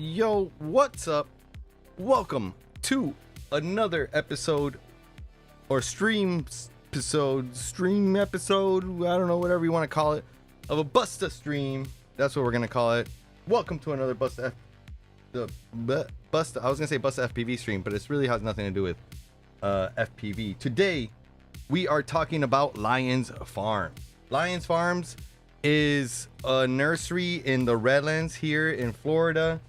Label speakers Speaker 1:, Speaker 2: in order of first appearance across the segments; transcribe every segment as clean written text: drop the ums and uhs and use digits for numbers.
Speaker 1: Yo, what's up? Welcome to another episode or stream episode, I don't know, whatever you want to call it, of a Busta stream. That's what we're gonna call it. Welcome to another Busta I was gonna say Busta FPV stream, but it really has nothing to do with FPV. Today we are talking about Lions Farms. Lions Farms is a nursery in the Redlands here in Florida.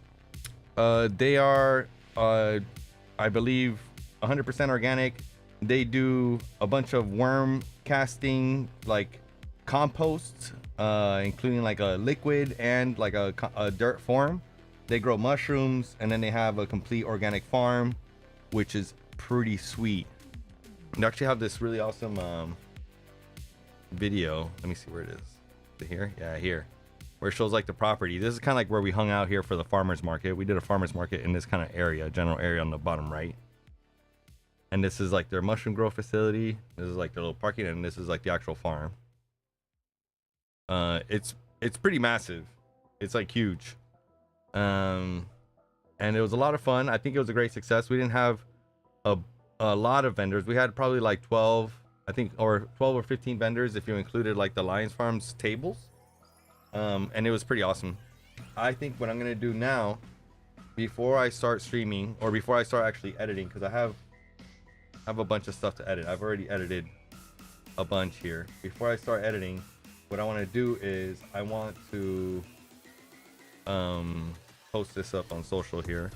Speaker 1: They are, I believe, 100% organic. They do a bunch of worm casting, like compost, including like a liquid and like a dirt form. They grow mushrooms, and then they have a complete organic farm, which is pretty sweet. They actually have this really awesome video. Let me see where it is. Is it here? Yeah, here. Where it shows like the property. This is kind of like where we hung out here for the farmers market. We did a farmers market in this kind of area, general area on the bottom right. And this is like their mushroom grow facility. This is like their little parking, and this is like the actual farm. It's pretty massive. It's like huge. And it was a lot of fun. I think it was a great success. We didn't have a lot of vendors. We had probably like 12, I think, or 12 or 15 vendors if you included like the Lions Farms tables. And it was pretty awesome. I think what I'm gonna do now, before I start streaming, or before I start actually editing, because I have a bunch of stuff to edit. I've already edited a bunch here. Before I start editing, what I want to do is I want to post this up on social here.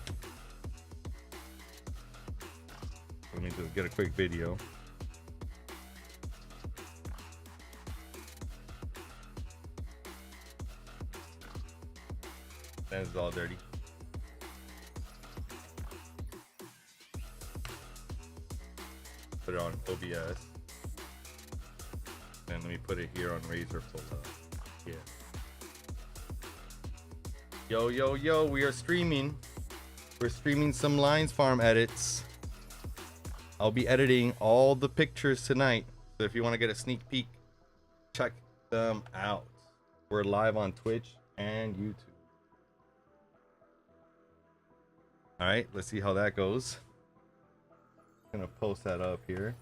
Speaker 1: Let me just get a quick video. That's all dirty. Put it on OBS. And let me put it here on Razor Full Up. Yeah. Yo, we are streaming. We're streaming some Lions Farm edits. I'll be editing all the pictures tonight. So if you want to get a sneak peek, check them out. We're live on Twitch and YouTube. All right, let's see how that goes. I'm gonna post that up here.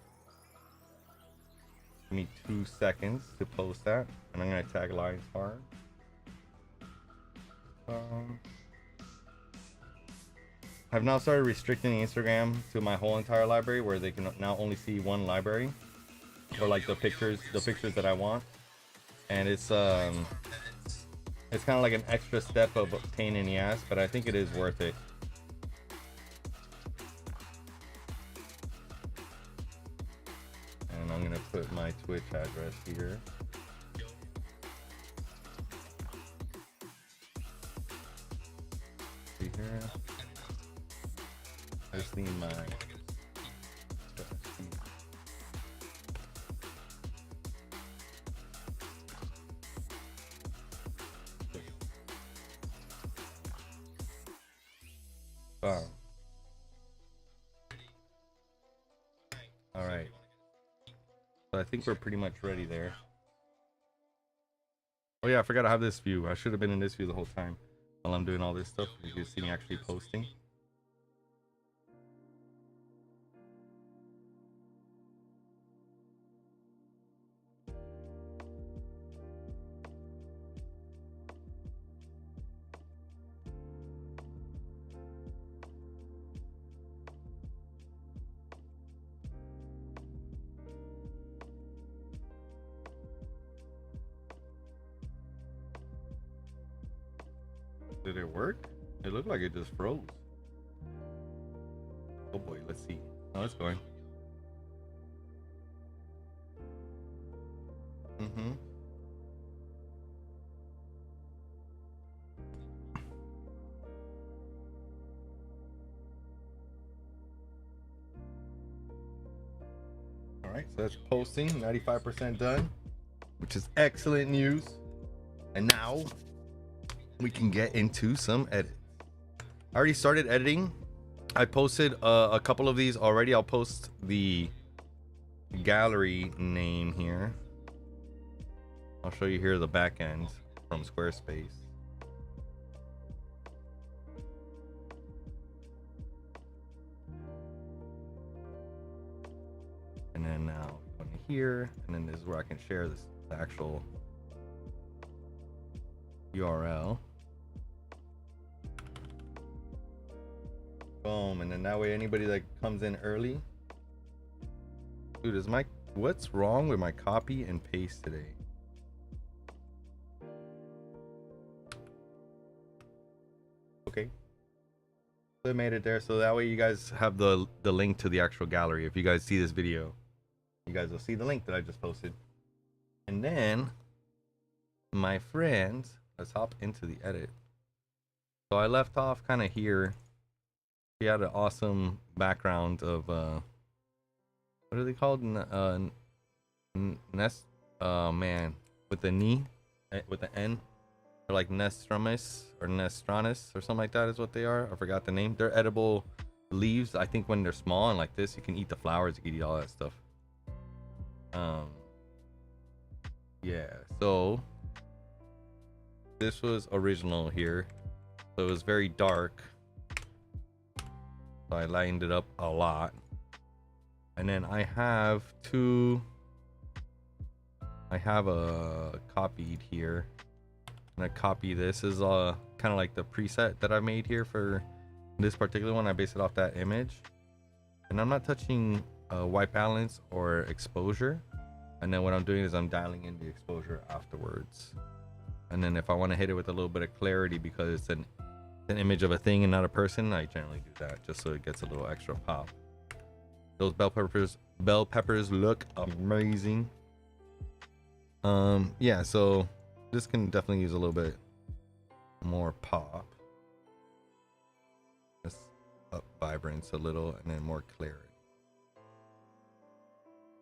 Speaker 1: Give me 2 seconds to post that, and I'm gonna tag Lions Farm. I've now started restricting Instagram to my whole entire library, where they can now only see one library, or like the pictures that I want. And it's kind of like an extra step of a pain in the ass, but I think it is worth it. And I'm gonna put my Twitch address here. See here. I just need my wow. All right. So I think we're pretty much ready there. Oh yeah, I forgot to have this view. I should have been in this view the whole time while I'm doing all this stuff. You can see me actually posting. Did it work? It looked like it just froze. Oh boy, let's see. Oh, it's going. All right, so that's posting, 95% done, which is excellent news. And now we can get into some edits. I already started editing. I posted a couple of these already. I'll post the gallery name here. I'll show you here the back end from Squarespace. here, and then this is where I can share this the actual URL. Boom, and then that way anybody that comes in early. Dude, what's wrong with my copy and paste today? Okay. So I made it there, so that way you guys have the link to the actual gallery. If you guys see this video, you guys will see the link that I just posted. And then, my friends, let's hop into the edit. So I left off kind of here. He had an awesome background of what are they called? Nest, man, with the knee, with the N. They're like Nestramus or Nestranus or something like that is what they are. I forgot the name. They're edible leaves. I think when they're small and like this, you can eat the flowers, you can eat all that stuff. Yeah, so this was original here. So it was very dark. So I lightened it up a lot. And then I have a copied here. And I copy this is kind of like the preset that I made here for this particular one. I base it off that image. And I'm not touching white balance or exposure. And then what I'm doing is I'm dialing in the exposure afterwards. And then if I want to hit it with a little bit of clarity because it's an image of a thing and not a person, I generally do that just so it gets a little extra pop. Those bell peppers look amazing. Yeah, so this can definitely use a little bit more pop. Just up vibrance a little and then more clarity.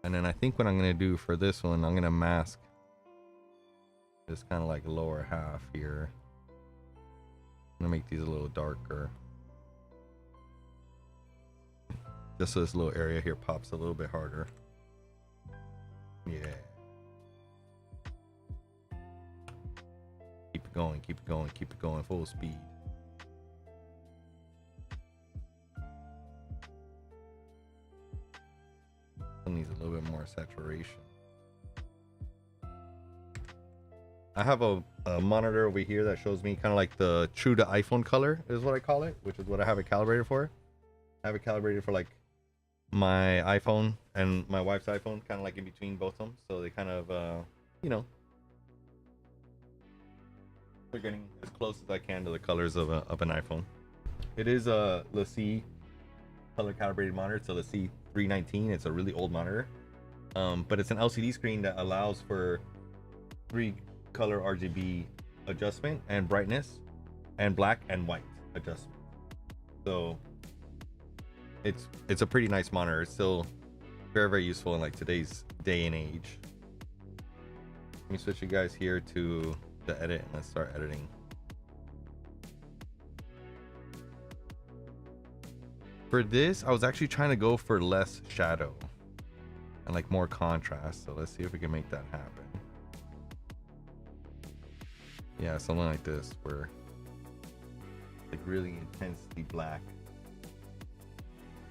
Speaker 1: And then I think what I'm gonna do for this one, I'm gonna mask this kind of like lower half here. I'm gonna make these a little darker. Just so this little area here pops a little bit harder. Yeah. Keep it going, keep it going, keep it going full speed. It needs a little bit more saturation. I have a monitor over here that shows me kind of like the true to iPhone color is what I call it, which is what I have it calibrated for. I have it calibrated for like my iPhone and my wife's iPhone, kind of like in between both of them. So they kind of, you know, they're getting as close as I can to the colors of an iPhone. It is a LaCie color calibrated monitor. It's a LaCie 319. It's a really old monitor, but it's an LCD screen that allows for 3 color RGB adjustment and brightness and black and white adjustment. So it's a pretty nice monitor. It's still very, very useful in like today's day and age. Let me switch you guys here to the edit and let's start editing. For this, I was actually trying to go for less shadow and like more contrast. So let's see if we can make that happen. Yeah, something like this where like really intensely black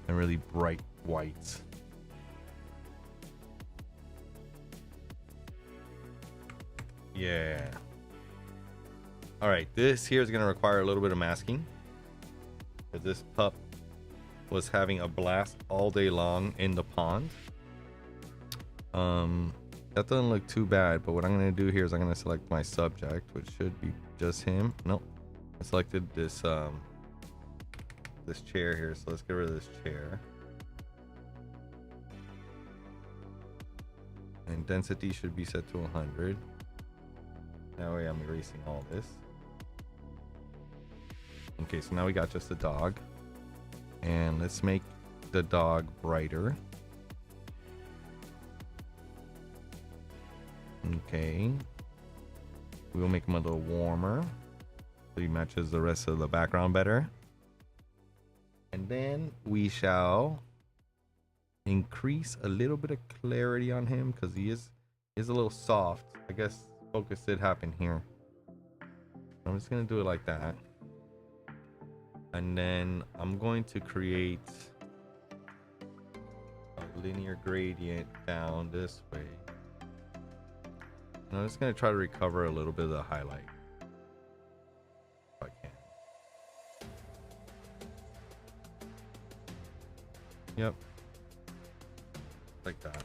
Speaker 1: and really bright whites. Yeah. All right, this here is going to require a little bit of masking because this pup was having a blast all day long in the pond. That doesn't look too bad, but what I'm going to do here is I'm going to select my subject, which should be just him. Nope. I selected this this chair here, so let's get rid of this chair. And density should be set to 100. That way I'm erasing all this. Okay, so now we got just the dog. And let's make the dog brighter. Okay. We'll make him a little warmer so he matches the rest of the background better. And then we shall increase a little bit of clarity on him because he is a little soft. I guess focus did happen here. I'm just gonna do it like that. And then I'm going to create a linear gradient down this way. And I'm just gonna try to recover a little bit of the highlight if I can. Yep, like that,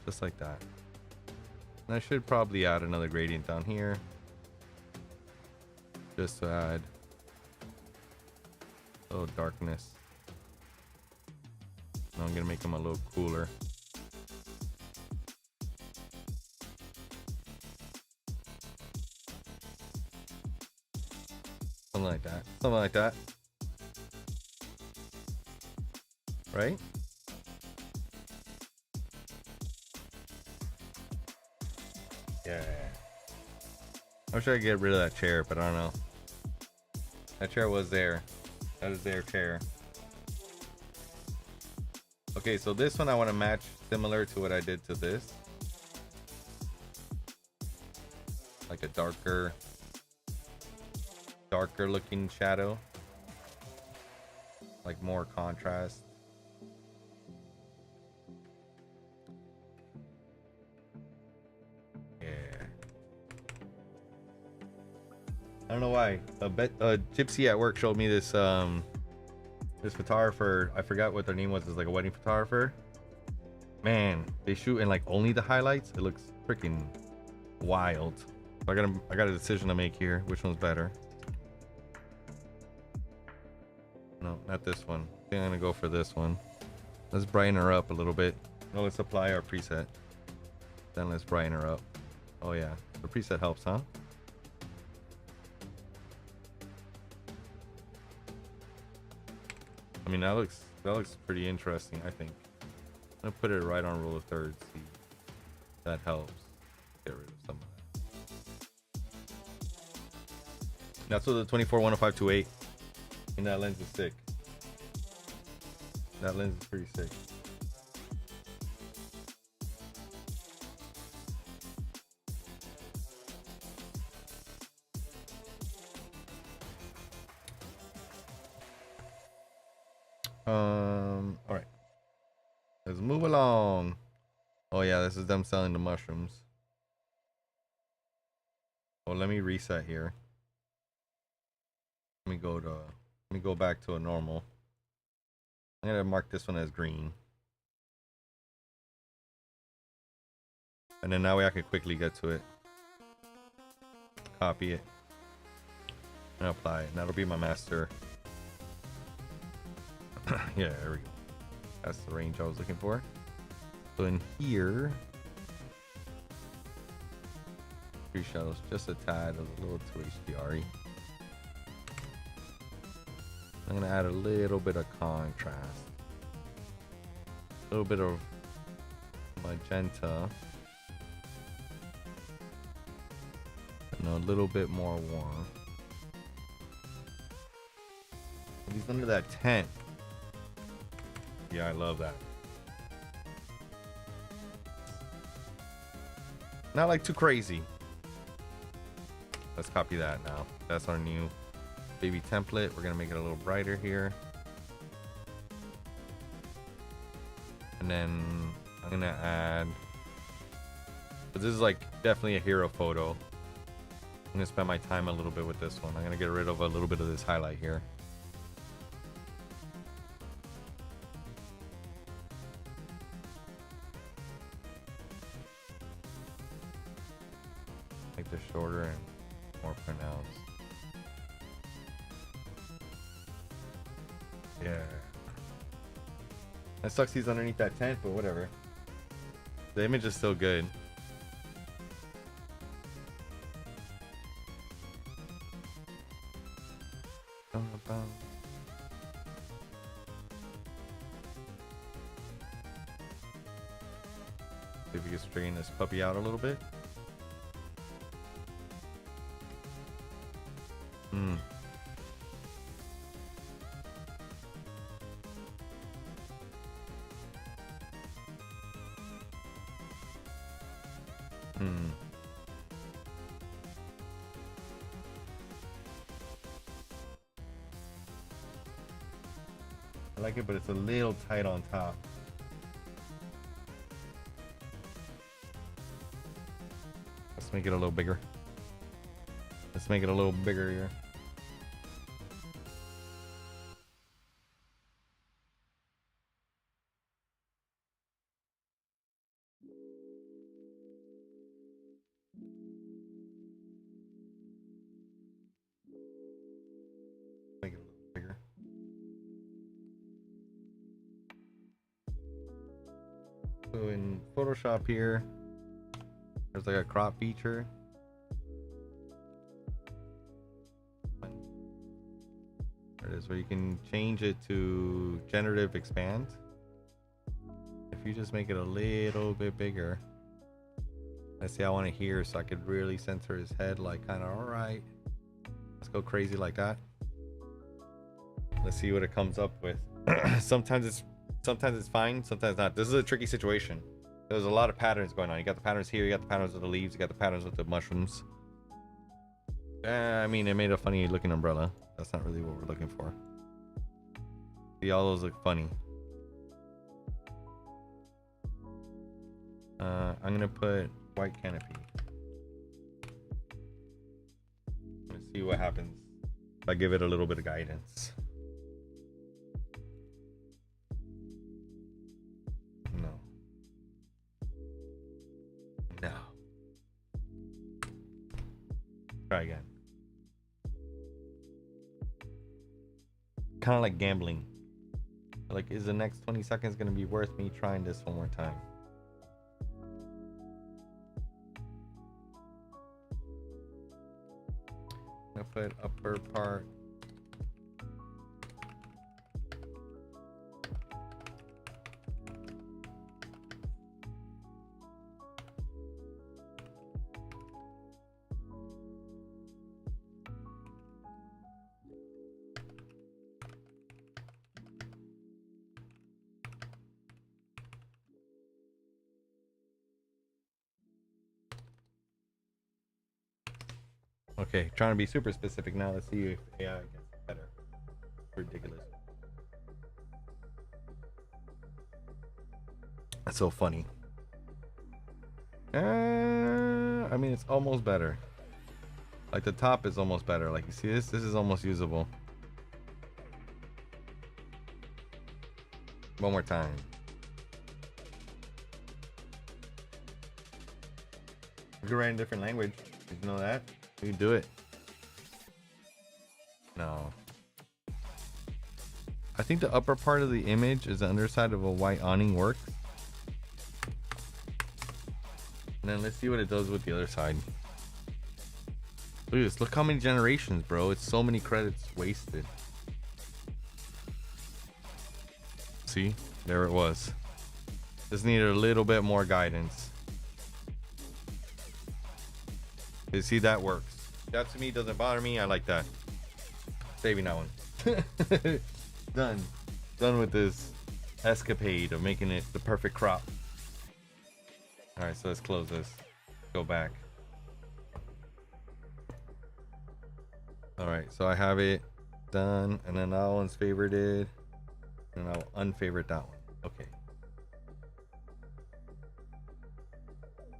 Speaker 1: just like that. And I should probably add another gradient down here just to add a little darkness. And I'm gonna make them a little cooler. Something like that. Something like that. Right? Yeah. I wish I could get rid of that chair, but I don't know. That chair was there. That is their chair. Okay, so this one I want to match similar to what I did to this. Like a darker looking shadow. Like more contrast. Yeah. I don't know why. Gypsy at work showed me this this photographer. I forgot what their name was. It's like a wedding photographer. Man, they shoot in like only the highlights. It looks freaking wild. So I got a decision to make here. Which one's better? No, not this one. I think I'm gonna go for this one. Let's brighten her up a little bit. No, let's apply our preset. Then let's brighten her up. Oh yeah, the preset helps, huh? I mean, that looks pretty interesting, I think. I'm gonna put it right on rule of thirds. See, that helps. Get rid of some of that. That's what the 24-105-28. And that lens is sick. That lens is pretty sick. All right. Let's move along. Oh yeah, this is them selling the mushrooms. Well, let me reset here. Let me go back to a normal. I'm gonna mark this one as green. And then that way I can quickly get to it. Copy it. And apply it. And that'll be my master. Yeah, there we go. That's the range I was looking for. So in here, three shadows, just a tad of a little too HDR-y. I'm gonna add a little bit of contrast, a little bit of magenta, and a little bit more warm. He's under that tent. Yeah, I love that. Not like too crazy. Let's copy that now. That's our new baby template. We're gonna make it a little brighter here. And then I'm gonna add, but this is like definitely a hero photo. I'm gonna spend my time a little bit with this one. I'm gonna get rid of a little bit of this highlight here. Make this shorter and more pronounced. Yeah. That sucks he's underneath that tent, but whatever. The image is still good. See if we can straighten this puppy out a little bit. A I like it, but it's a little tight on top. Let's make it a little bigger. Let's make it a little bigger here. Make it a little bigger. So in Photoshop here, there's like a crop feature. There it is, where you can change it to generative expand. If you just make it a little bit bigger. Let's see, I want to hear so I could really center his head, like kind of, all right, let's go crazy like that. Let's see what it comes up with. sometimes it's fine, sometimes not. This is a tricky situation. There's a lot of patterns going on. You got the patterns here, you got the patterns with the leaves, you got the patterns with the mushrooms. I mean, it made a funny looking umbrella. That's not really what we're looking for. See, all those look funny. I'm gonna put white canopy. Let's see what happens if I give it a little bit of guidance. No. Try again. Kind of like gambling. Like, is the next 20 seconds gonna be worth me trying this one more time? I'm gonna put upper part. Okay, trying to be super specific now. Let's see if AI gets better. Ridiculous. That's so funny. I mean, it's almost better. Like the top is almost better. Like you see this? This is almost usable. One more time. You can write in a different language. Did you know that? You can do it. No. I think the upper part of the image is the underside of a white awning works. And then let's see what it does with the other side. Look at this. Look how many generations, bro. It's so many credits wasted. See? There it was. Just needed a little bit more guidance. You see, that works. That to me doesn't bother me. I like that. Saving that one. Done with this escapade of making it the perfect crop. All right, so let's close this. Go back. All right, so I have it done, and then that one's favorited, and I'll unfavorite that one. Okay.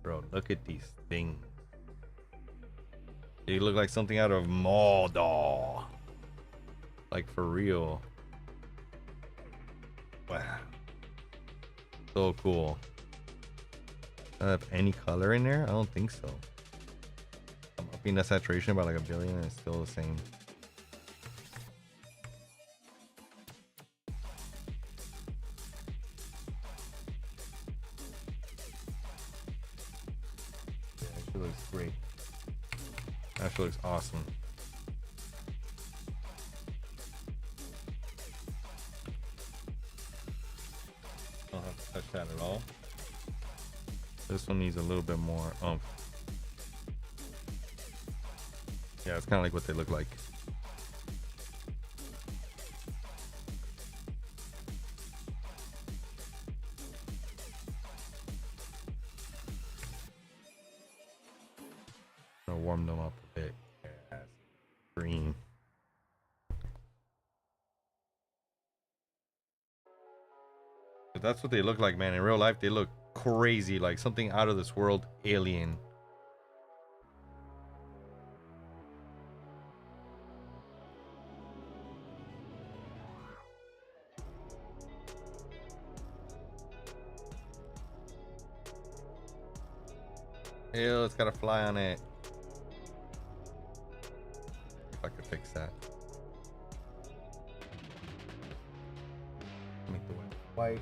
Speaker 1: Bro, look at these things. They look like something out of Mordor. Like, for real. Wow. So cool. Does it have any color in there? I don't think so. I'm upping the saturation by like 1 billion and it's still the same. Yeah, it actually looks great. Actually looks awesome. Don't have to touch that at all. This one needs a little bit more oomph. Yeah, it's kind of like what they look like. I'll warm them up a bit. Yeah, green. But that's what they look like, man. In real life, they look crazy, like something out of this world alien. Ew, it's got a fly on it. If I could fix that. Make the white.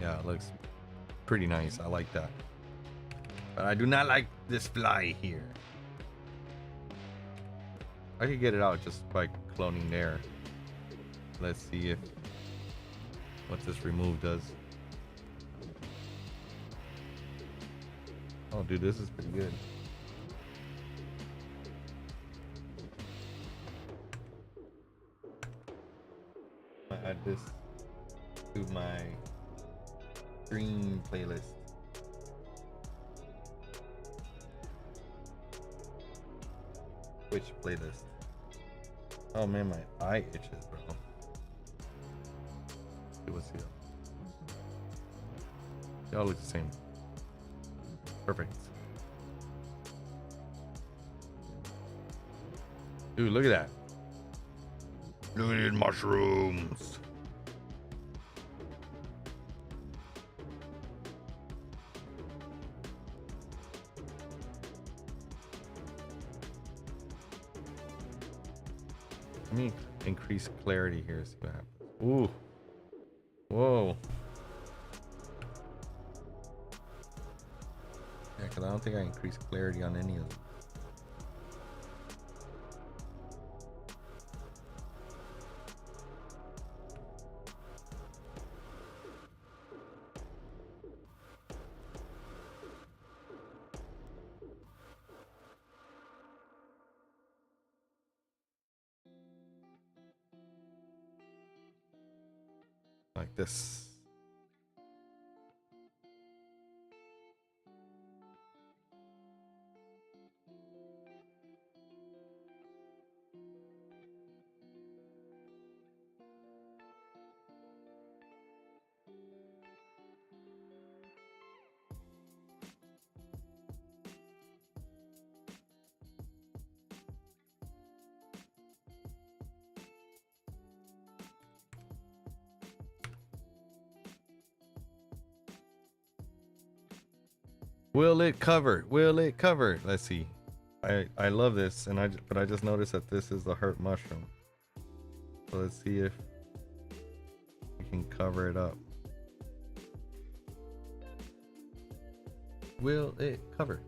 Speaker 1: Yeah, it looks pretty nice. I like that. But I do not like this fly here. I could get it out just by cloning there. Let's see if what this remove does. Oh, dude, this is pretty good. I add this to my green playlist. Which playlist? Oh man, my eye itches, bro. Let's see. They all look the same. Perfect. Dude, look at that. Look at these mushrooms. Let me increase clarity here, see what happens. Ooh. Whoa. Yeah, because I don't think I increased clarity on any of them. Like this. Will it cover? Will it cover? Let's see. I love this, and but I just noticed that this is the hurt mushroom. So let's see if we can cover it up. Will it cover?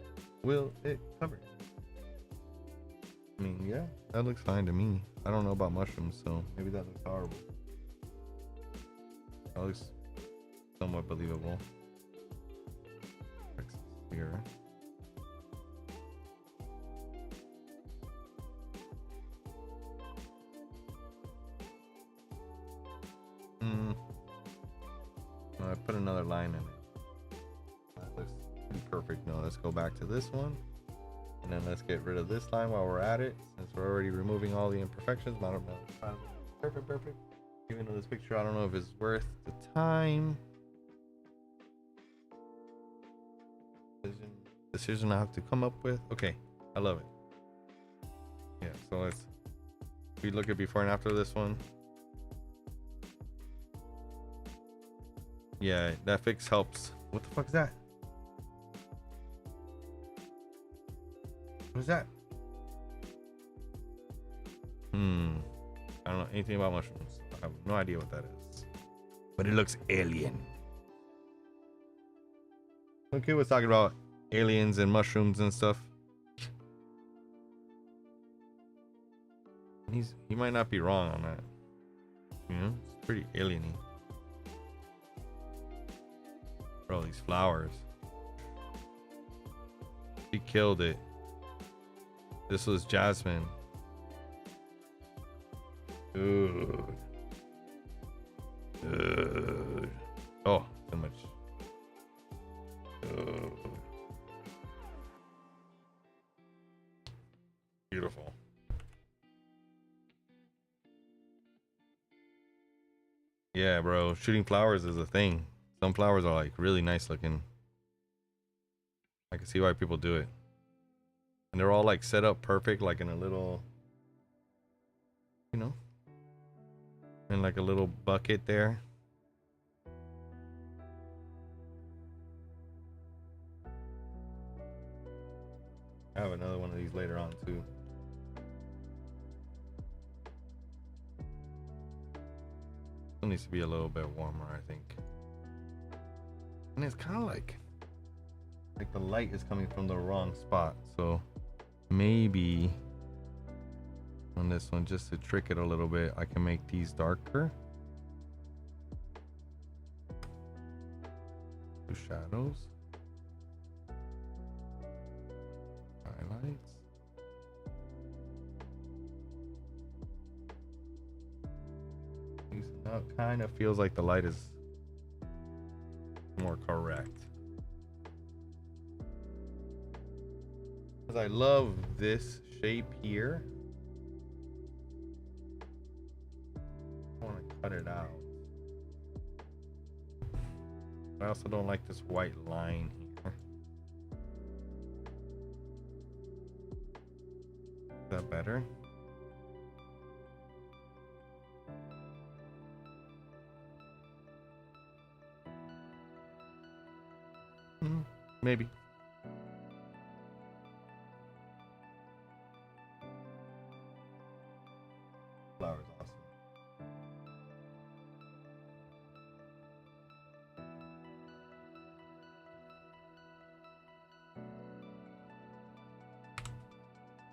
Speaker 1: Will it cover? I mean, yeah, that looks fine to me. I don't know about mushrooms, so maybe that looks horrible. That looks somewhat believable. Here. I put another line in it. That looks pretty perfect. No, let's go back to this one, and then let's get rid of this line while we're at it, since we're already removing all the imperfections. I don't know. Perfect. Even though this picture, I don't know if it's worth the time. Decision I have to come up with. Okay, I love it. Yeah, so let's we look at before and after this one. Yeah, that fix helps. What the fuck is that? What is that? I don't know anything about mushrooms. I have no idea what that is, but it looks alien. Okay, was talking about aliens and mushrooms and stuff. He might not be wrong on that. You know, it's pretty alien-y. Bro, these flowers. He killed it. This was jasmine. Dude. Oh, so much. Beautiful. Yeah, bro. Shooting flowers is a thing. Some flowers are like really nice looking. I can see why people do it. And they're all like set up perfect, like in a little, you know, in like a little bucket there. I have another one of these later on too. It needs to be a little bit warmer, I think. And it's kind of like the light is coming from the wrong spot. So maybe on this one, just to trick it a little bit, I can make these darker. Do shadows. Highlights. Now it kind of feels like the light is more correct. Because I love this shape here. I want to cut it out. I also don't like this white line here. Is that better? Maybe. Flower's awesome.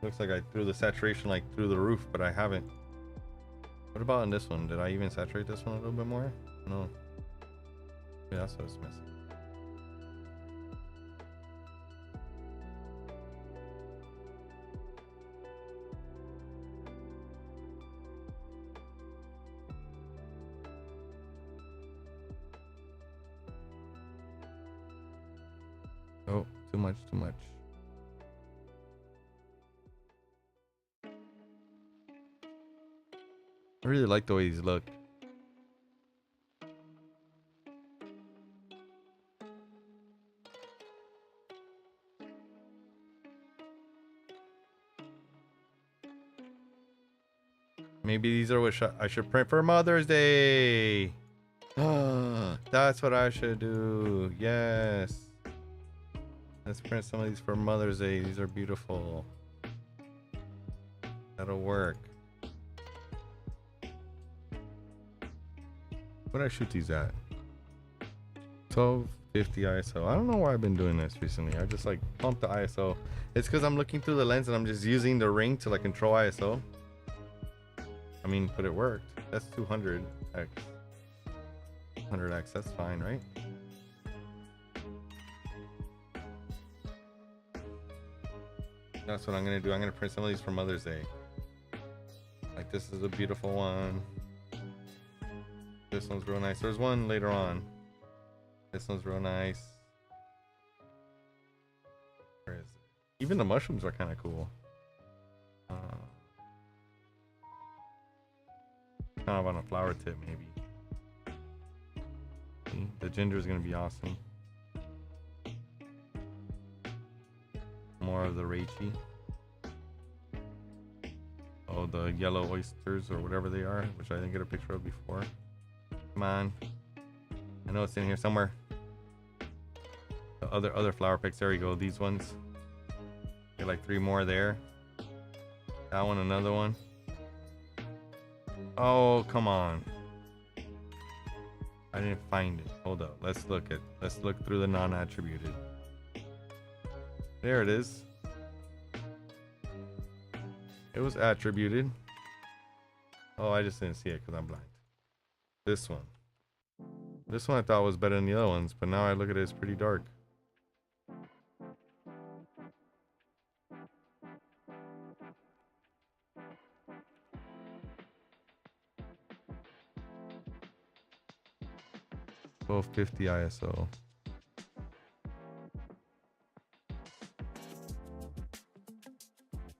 Speaker 1: Looks like I threw the saturation like through the roof, but I haven't. What about on this one? Did I even saturate this one a little bit more? No. Yeah, that's what it's missing. Oh, too much, too much. I really like the way these look. Maybe these are what I should print for Mother's Day. That's what I should do. Yes. Let's print some of these for Mother's Day. These are beautiful. That'll work. What did I shoot these at? 1250 ISO. I don't know why I've been doing this recently. I just like pump the ISO. It's because I'm looking through the lens and I'm just using the ring to like control ISO. I mean, but it worked. That's 200x. 100x. That's fine, right? That's what I'm gonna do. I'm gonna print some of these for Mother's Day. Like this is a beautiful one. This one's real nice. There's one later on. This one's real nice. Where is it? Even the mushrooms are kind of cool. Kind of on a flower tip, maybe. See? The ginger is gonna be awesome. More of the Reishi. Oh, the yellow oysters or whatever they are, which I didn't get a picture of before. Come on. I know it's in here somewhere. The other flower picks. There we go. These ones. Get like 3 more there. That one, another one. Oh, come on. I didn't find it. Hold up. Let's look through the non-attributed. There it is. It was attributed. Oh, I just didn't see it because I'm blind. This one. This one I thought was better than the other ones, but now I look at it, it's pretty dark. Both 50 ISO.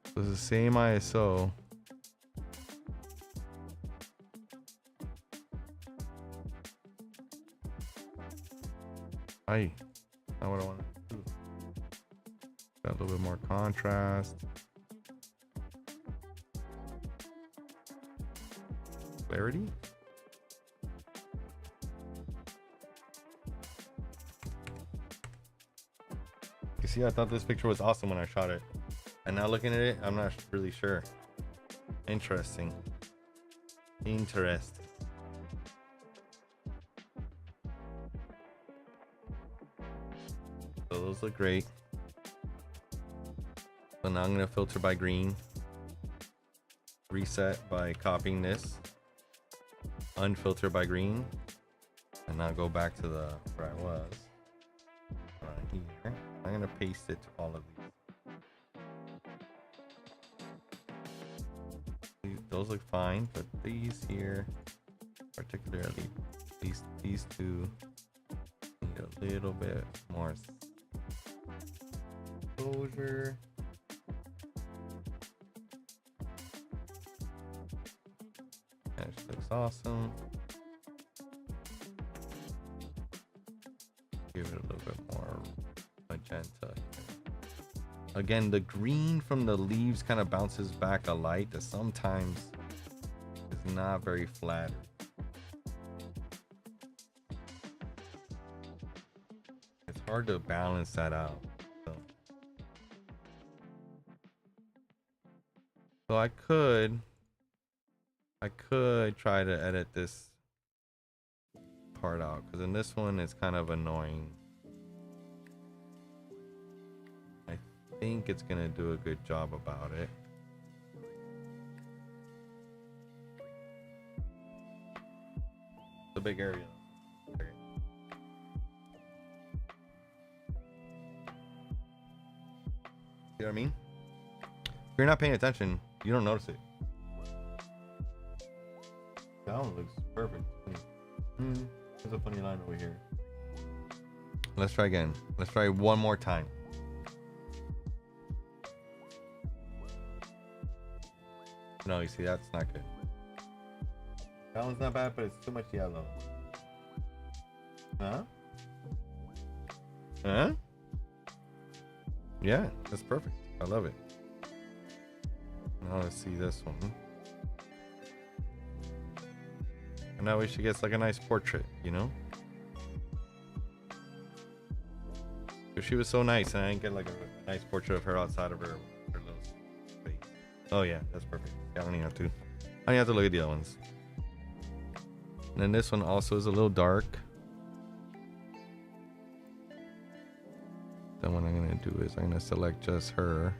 Speaker 1: So it's the same ISO. not what I want to do. Got a little bit more contrast. Clarity. You see, I thought this picture was awesome when I shot it, and now looking at it, I'm not really sure. Interesting. Interesting. So those look great. So now I'm gonna filter by green, reset by copying this, unfilter by green, and now go back to the where I was. Right here. I'm gonna paste it to all of these. Those look fine, but these here, particularly these two, need a little bit more exposure. That looks awesome. Give it a little bit more magenta. Again, the green from the leaves kind of bounces back a light that sometimes is not very flat. It's hard to balance that out. So I could try to edit this part out, because in this one it's kind of annoying. I think it's gonna do a good job about it. It's a big area. See what I mean? If you're not paying attention, you don't notice it. That one looks perfect. There's a funny line over here. Let's try again. Let's try one more time. No, you see, that's not good. That one's not bad, but it's too much yellow. Huh? Huh? Yeah, that's perfect. I love it. Now let's see this one. And that way she gets like a nice portrait, you know? If she was so nice and I didn't get like a nice portrait of her outside of her little space. Oh yeah, that's perfect. Yeah, I don't even have to. I don't even have to look at the other ones. And then this one also is a little dark. Then what I'm gonna do is I'm gonna select just her.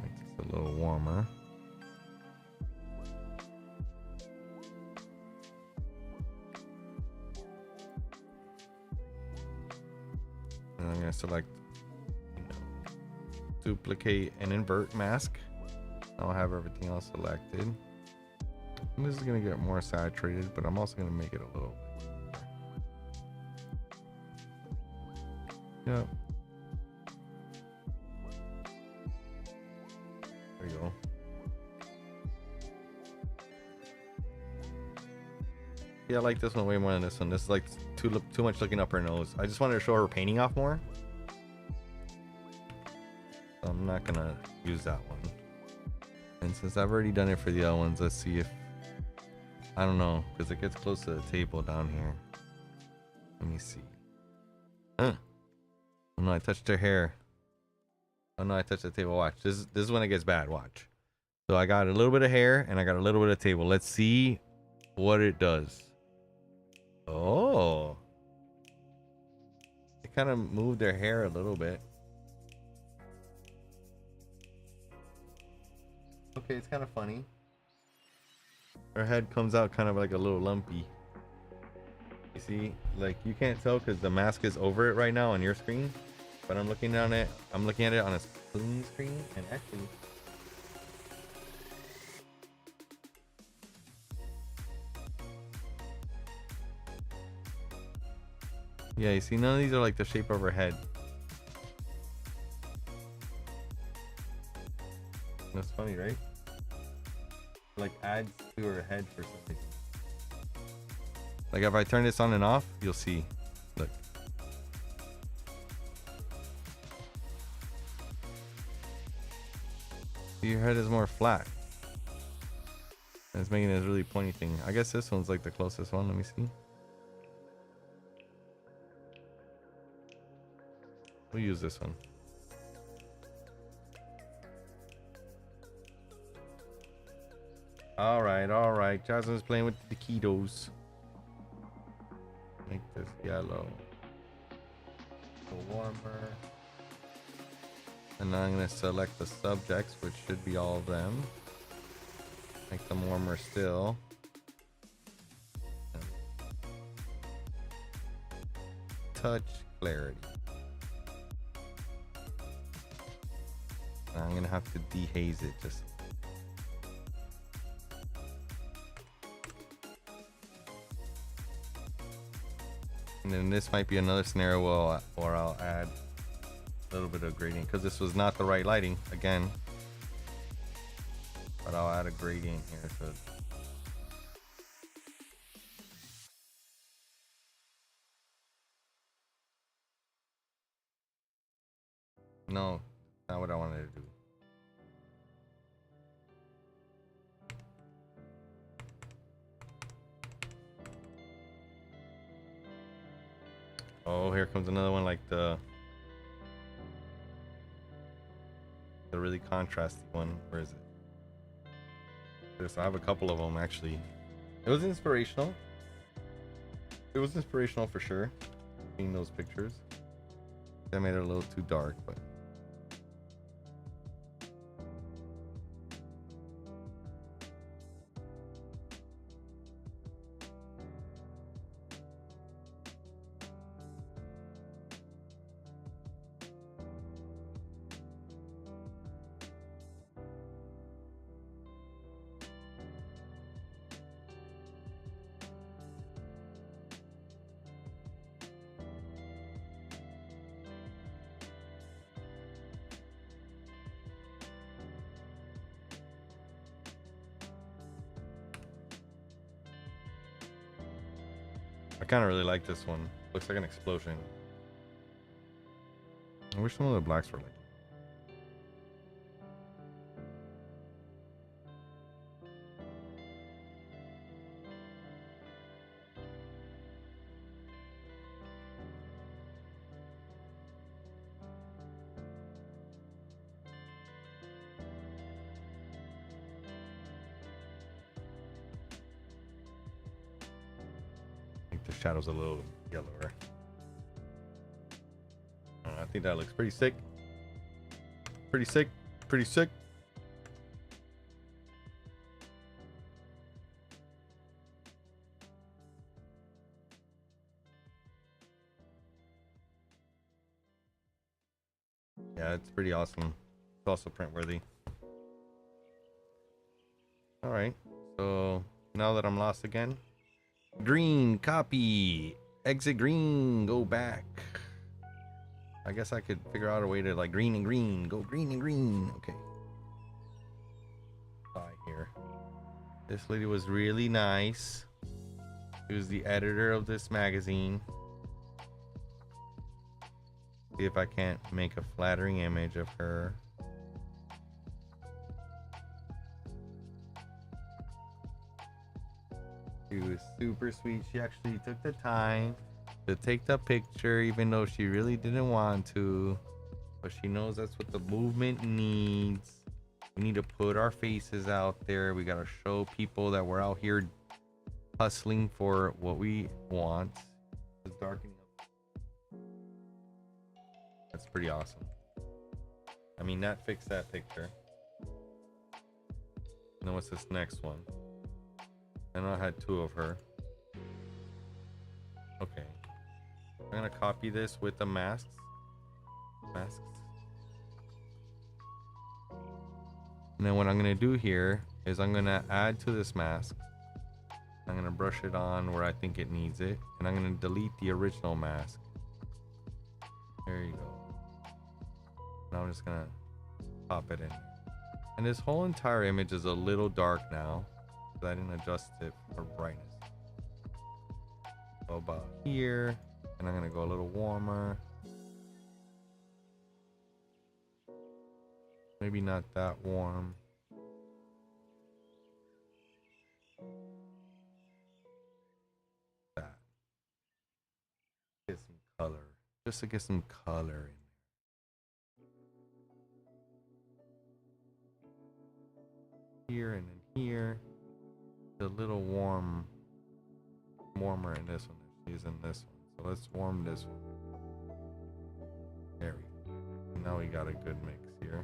Speaker 1: Make this a little warmer. And I'm gonna select, duplicate and invert mask. I'll have everything else selected. And this is gonna get more saturated, but I'm also gonna make it a little. Yep. There you go. Yeah, I like this one way more than this one. This is like too much looking up her nose. I just wanted to show her painting off more. So I'm not gonna use that one. And since I've already done it for the other ones, let's see if, I don't know, because it gets close to the table down here. Let me see. Oh no, I touched her hair. Oh no, I touched the table. Watch. This is when it gets bad. Watch. So I got a little bit of hair and I got a little bit of table. Let's see what it does. Oh. It kind of moved her hair a little bit. Okay, it's kind of funny. Her head comes out kind of like a little lumpy. You see, like you can't tell because the mask is over it right now on your screen, but I'm looking at it on a clean screen, and actually yeah, you see, none of these are like the shape of her head. That's funny, right? Like adds to her head for something. Like if I turn this on and off, you'll see. Look. Your head is more flat. And it's making this really pointy thing. I guess this one's like the closest one. Let me see. We'll use this one. All right. Jasmine's playing with the taquitos. Make this yellow. A warmer. And now I'm going to select the subjects, which should be all of them. Make them warmer still. Touch clarity. Now I'm going to have to dehaze it just. And then this might be another scenario where I'll add a little bit of gradient because this was not the right lighting again. But I'll add a gradient here. So no, not what I wanted to do. Oh, here comes another one like the really contrasty one. Where is it? This, I have a couple of them actually. It was inspirational. It was inspirational for sure. Seeing those pictures. I made it a little too dark, but I kind of really like this one. Looks like an explosion. I wish some of the blacks were like. The shadow's a little yellower. I think that looks pretty sick. Pretty sick. Pretty sick. Yeah, it's pretty awesome. It's also print worthy. Alright, so now that I'm lost again. Green, copy. Exit green, go back. I guess I could figure out a way to like green and green. Go green and green. Okay. Bye here. This lady was really nice. She was the editor of this magazine. See if I can't make a flattering image of her. She was super sweet. She actually took the time to take the picture, even though she really didn't want to. But she knows that's what the movement needs. We need to put our faces out there. We gotta show people that we're out here hustling for what we want. It's darkening up. That's pretty awesome. I mean, that fixed that picture. Now what's this next one? I know I had two of her. Okay. I'm gonna copy this with the masks. And then what I'm gonna do here is I'm gonna add to this mask. I'm gonna brush it on where I think it needs it. And I'm gonna delete the original mask. There you go. Now I'm just gonna pop it in. And this whole entire image is a little dark now. I didn't adjust it for brightness. Go about here, and I'm gonna go a little warmer. Maybe not that warm. That. Get some color, just to get some color in here and in here. A little warmer in this one. She's in this one, so let's warm this one. There we go. Now we got a good mix here.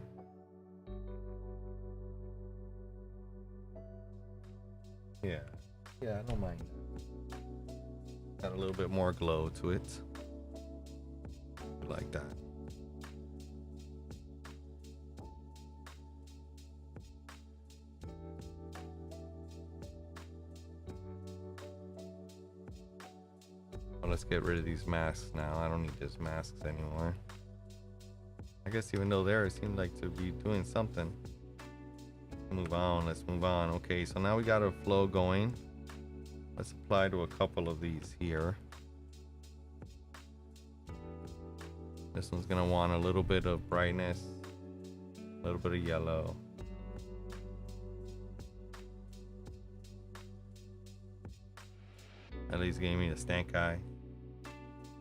Speaker 1: Yeah, I don't mind that. Got a little bit more glow to it. Like that. Well, let's get rid of these masks now. I don't need these masks anymore. I guess even though there, it seemed like to be doing something. Move on, let's move on. Okay, so now we got a flow going. Let's apply to a couple of these here. This one's gonna want a little bit of brightness, a little bit of yellow. At least gave me a stank eye.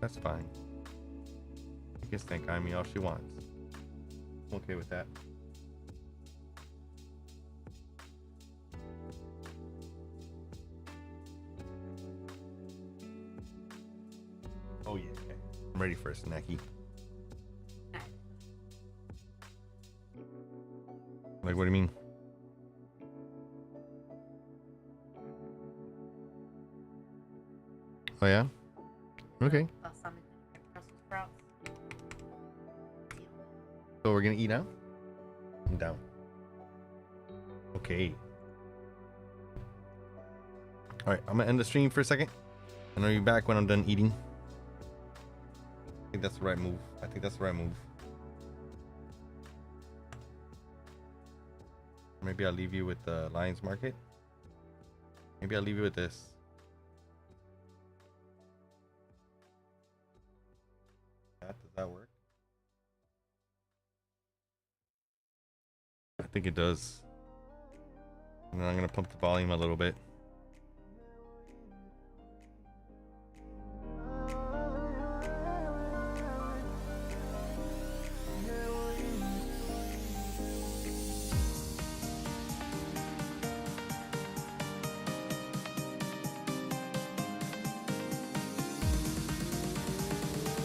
Speaker 1: That's fine. She can stank eye me all she wants. I'm okay with that. Oh yeah, I'm ready for a snacky. Like, what do you mean? Oh yeah? Okay. So we're gonna eat now? I'm down. Okay. Alright, I'm gonna end the stream for a second. And I'll be back when I'm done eating. I think that's the right move. I think that's the right move. Maybe I'll leave you with the Lions Market. Maybe I'll leave you with this. Does that work? I think it does. And then I'm gonna pump the volume a little bit.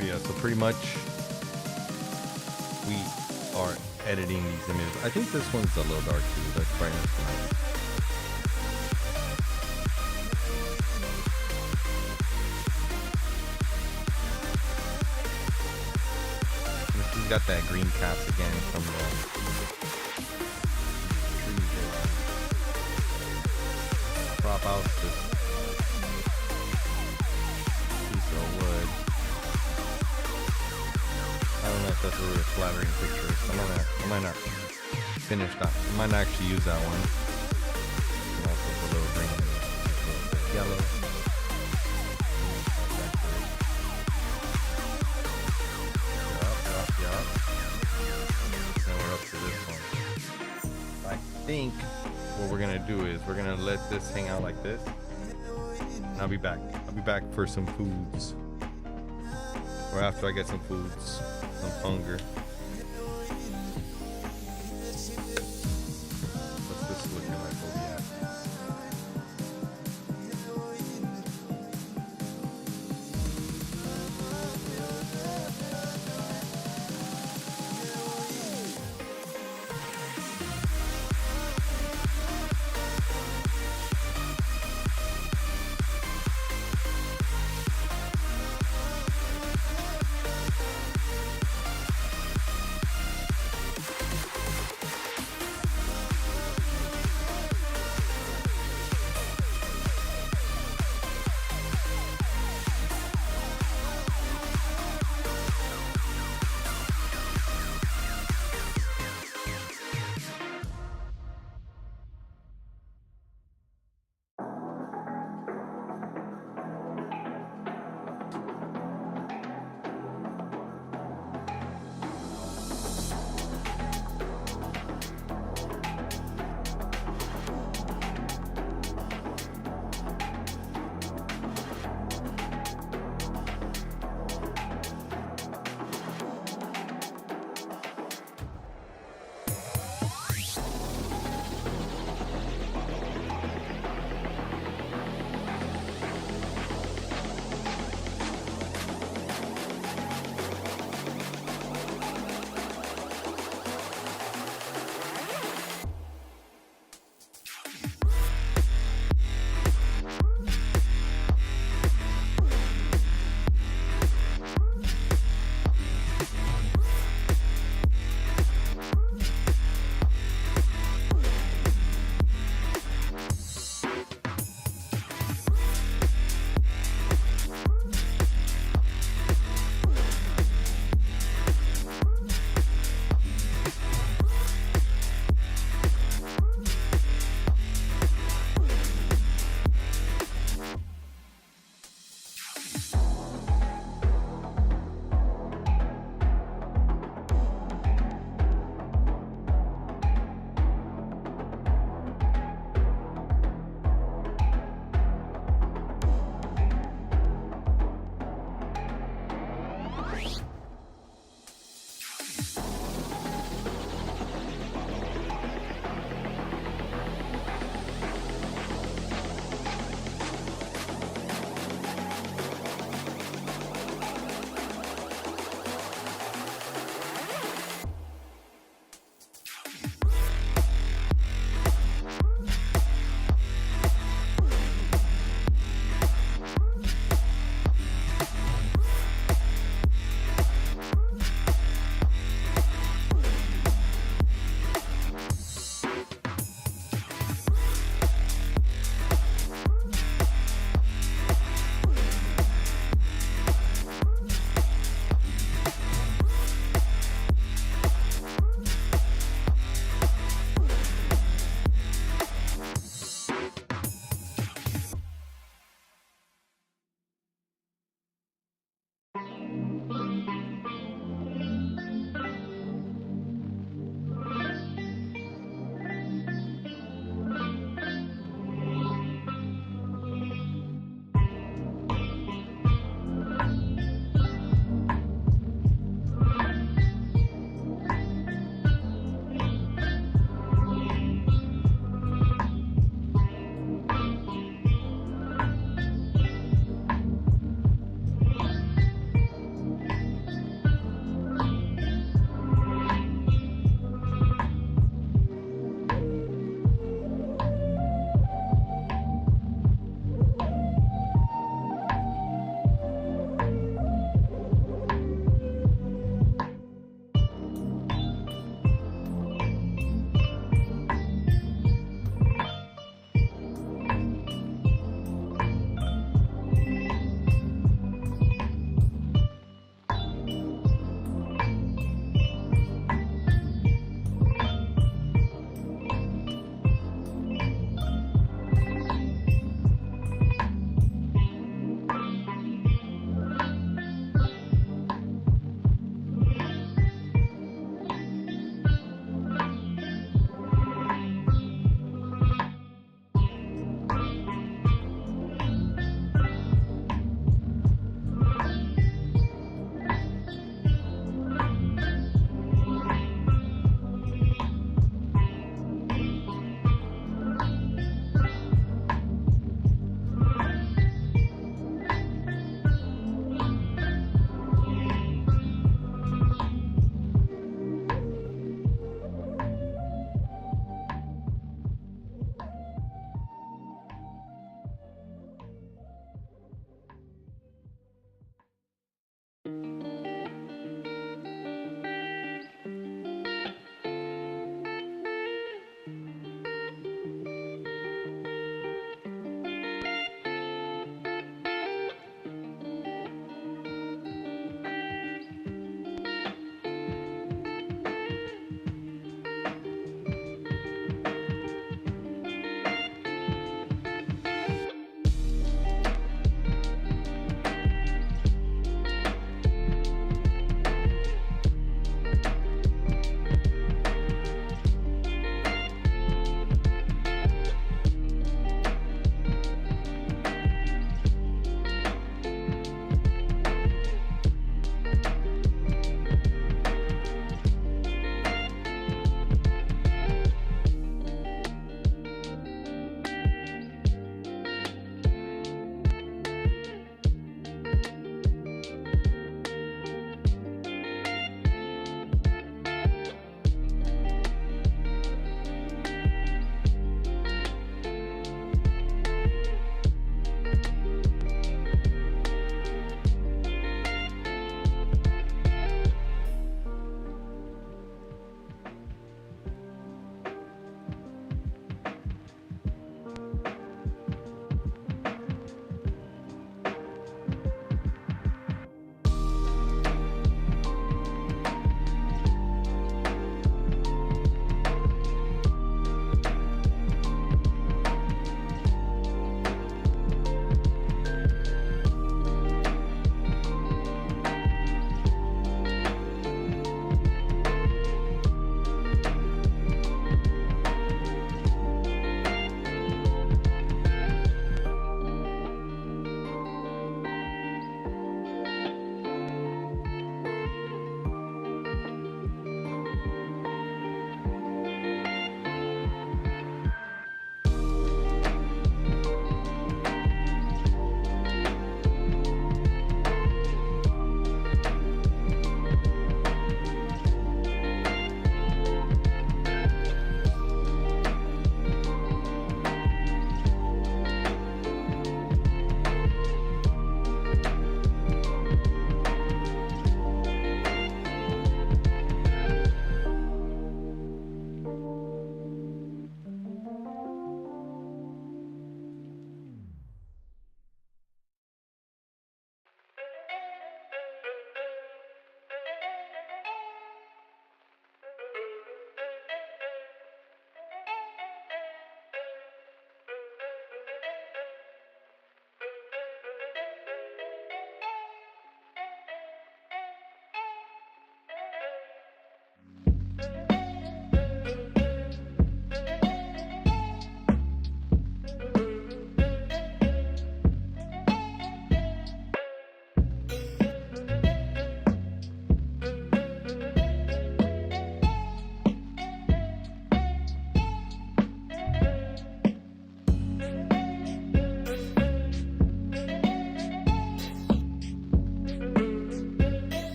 Speaker 1: Yeah, so pretty much we are editing these images. I think this one's a little dark too. That's brightness. He's got that green caps again from the trees. Prop out this piece of wood. I don't know if that's a really flattering picture. I might not finish that. I might not actually use that one. And also a little green, a little yellow. Yup. Now we're up to this one. I think what we're gonna do is we're gonna let this hang out like this. And I'll be back. I'll be back for some foods. Or after I get some foods. Some hunger. What's this looking like? Oh, yeah.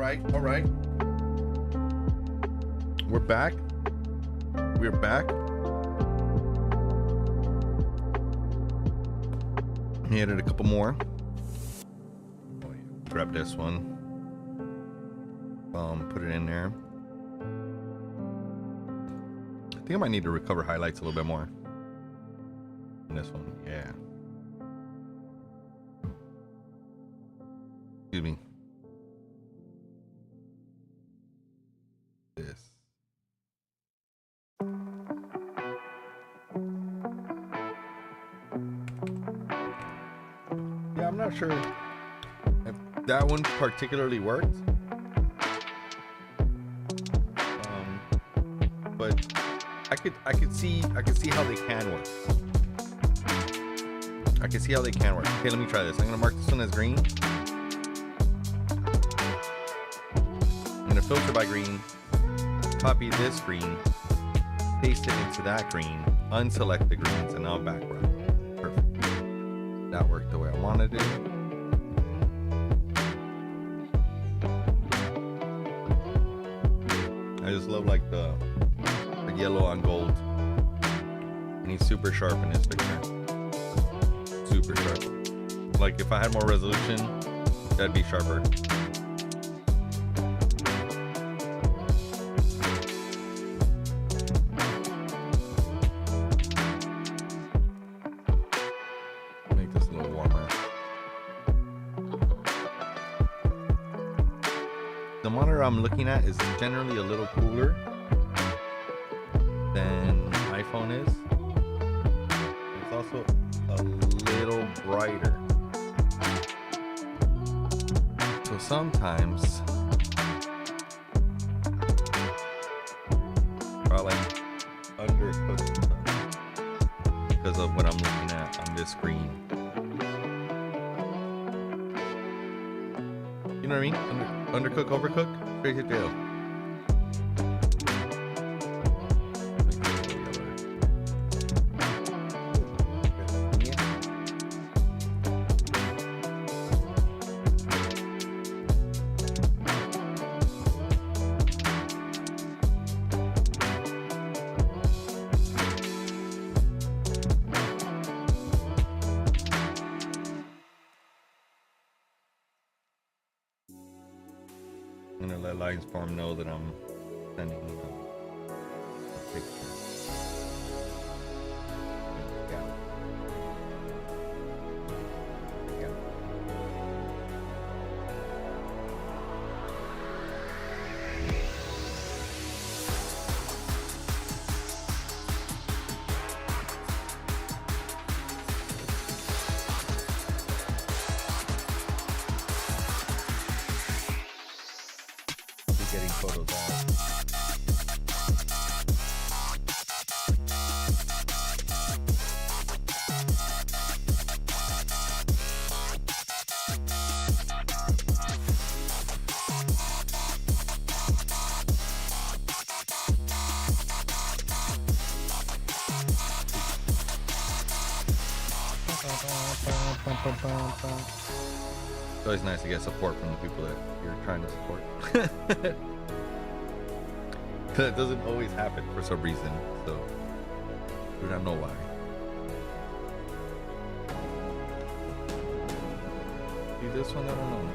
Speaker 1: right, all right. We're back. We're back. He added a couple more. Oh, yeah. Grab this one. Put it in there. I think I might need to recover highlights a little bit more. And this one, yeah. Excuse me. This. Yeah, I'm not sure if that one particularly worked. But I could see how they can work. I can see how they can work. Okay, let me try this. I'm gonna mark this one as green. I'm gonna filter by green, copy this green, paste it into that green, unselect the greens, and now backward. Perfect. That worked the way I wanted it. I just love like the yellow on gold. And he's super sharp in this picture. Super sharp. Like if I had more resolution, that'd be sharper. Make this a little warmer. The monitor I'm looking at is generally a little cooler than iPhone is. It's also a little brighter. So sometimes I like undercook stuff because of what I'm looking at on this screen. You know what I mean? Undercook, overcook, straight to jail. I'm gonna let Lines Farm know that I'm sending them a picture. Yeah. Yeah. Getting photos out. It's always nice to get support from the people that you're trying to support. That doesn't always happen for some reason, so we don't know why. See this one? I don't know.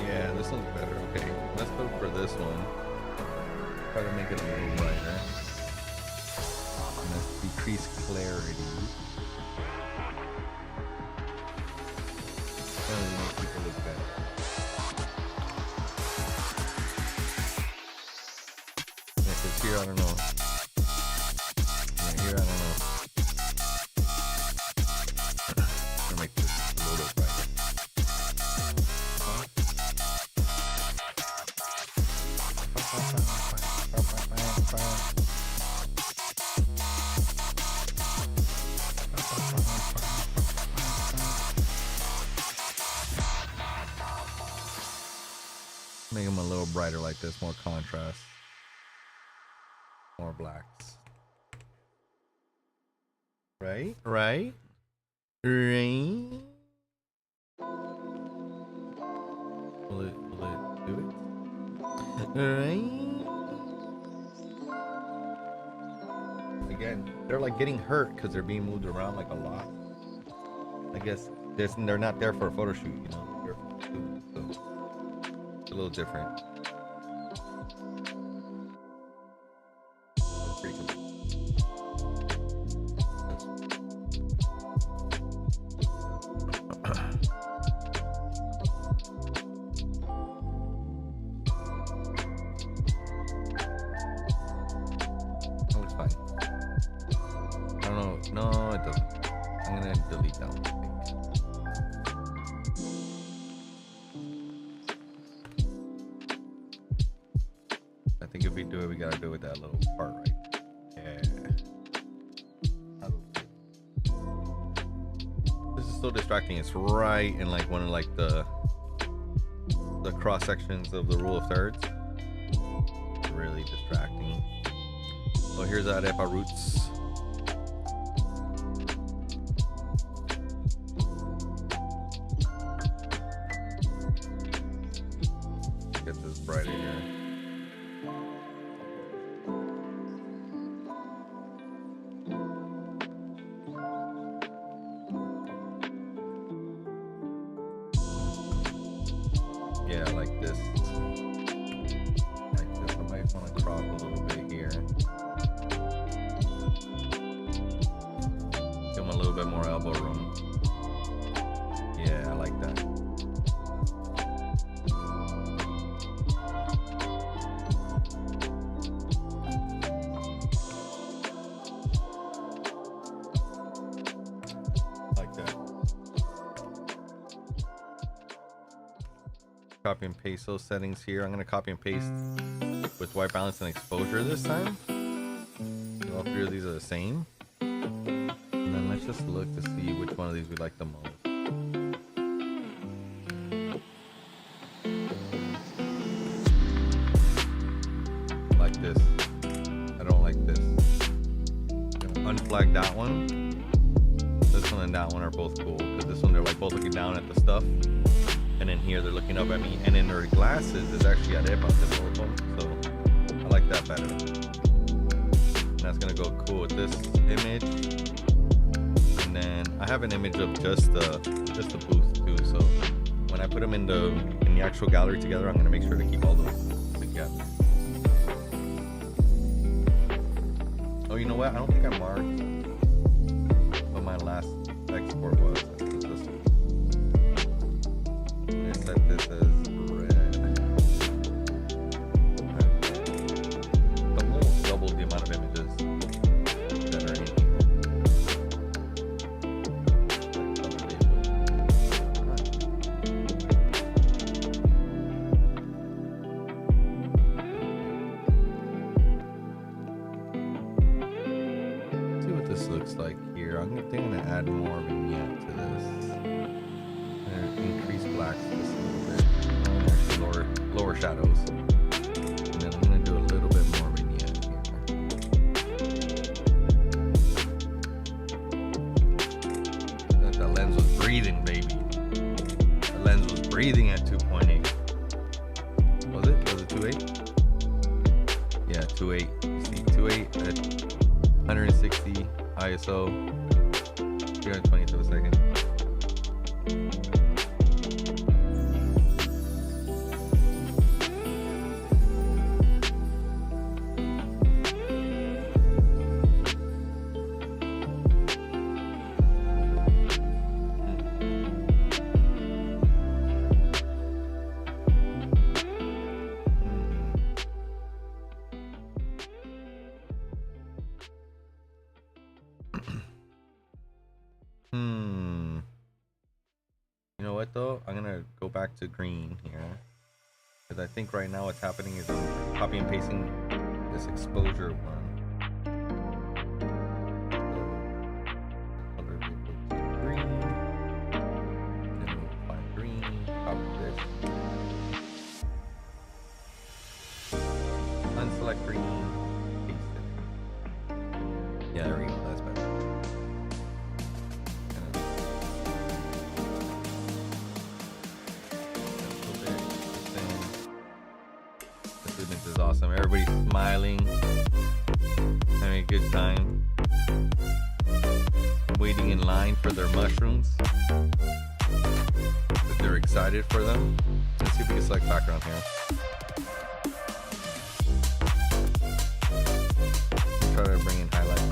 Speaker 1: Yeah, this one's better. Okay, let's go for this one. Try to make it a little brighter. And let's decrease clarity. Make people look better. Yeah, cause here I don't know. Yeah, here I don't know. I'm gonna make this a little brighter. Make them a little brighter like this, more contrast, more blacks. Right? Right? Right? Will it do it? Alright. Again, they're like getting hurt because they're being moved around like a lot. I guess they're not there for a photo shoot, you know. They're for a shoot, so it's a little different. Pretty cool. That looks fine. I don't know. No, it doesn't. I'm gonna delete that one, I think. I think if we do it, we gotta do it with that little part right there. Yeah. This is so distracting. It's right in like one of like the cross sections of the rule of thirds. It's really distracting. So here's the arepa roots. Get this brighter here. Yeah, like this. Like this. I might want to crop a little bit here. Give them a little bit more elbow room. Yeah, I like that. Like that. Copy and paste those settings here. I'm going to copy and paste with white balance and exposure this time. So all three of these are the same. And then let's just look to see which one of these we like the most. Like this. I don't like this. I'm gonna unflag that one. This one and that one are both cool. Because this one they're like both looking down at the stuff. And then here they're looking up at me. And in their glasses is actually arepa, the both of them. So I like that better. And that's gonna go cool with this image. And then I have an image of just the booth too. So when I put them in the actual gallery together, I'm gonna make sure to keep all those together. Oh, you know what? I don't think I marked what my last export was. This one. I set this as red. Almost double the amount of images that are in here. See what this looks like here. I'm gonna add more vignette to this. Increase blacks just a little bit. Actually lower shadows. And then I'm gonna do a little bit more vignette here. That lens was breathing, baby. The lens was breathing at 2.8. Was it? Was it 2.8? Yeah, 2.8. You see 2.8 at 160 ISO, 320 to a second. You know what though? I'm gonna go back to green here. Because I think right now what's happening is I'm copy and pasting this exposure one. So, color will go to green. Then we'll find green, copy this. Unselect green, paste it. Yeah, there we go, that's better. This is awesome. Everybody's smiling, having a good time, waiting in line for their mushrooms. But they're excited for them. Let's see if we can select background here. Try to bring in highlights.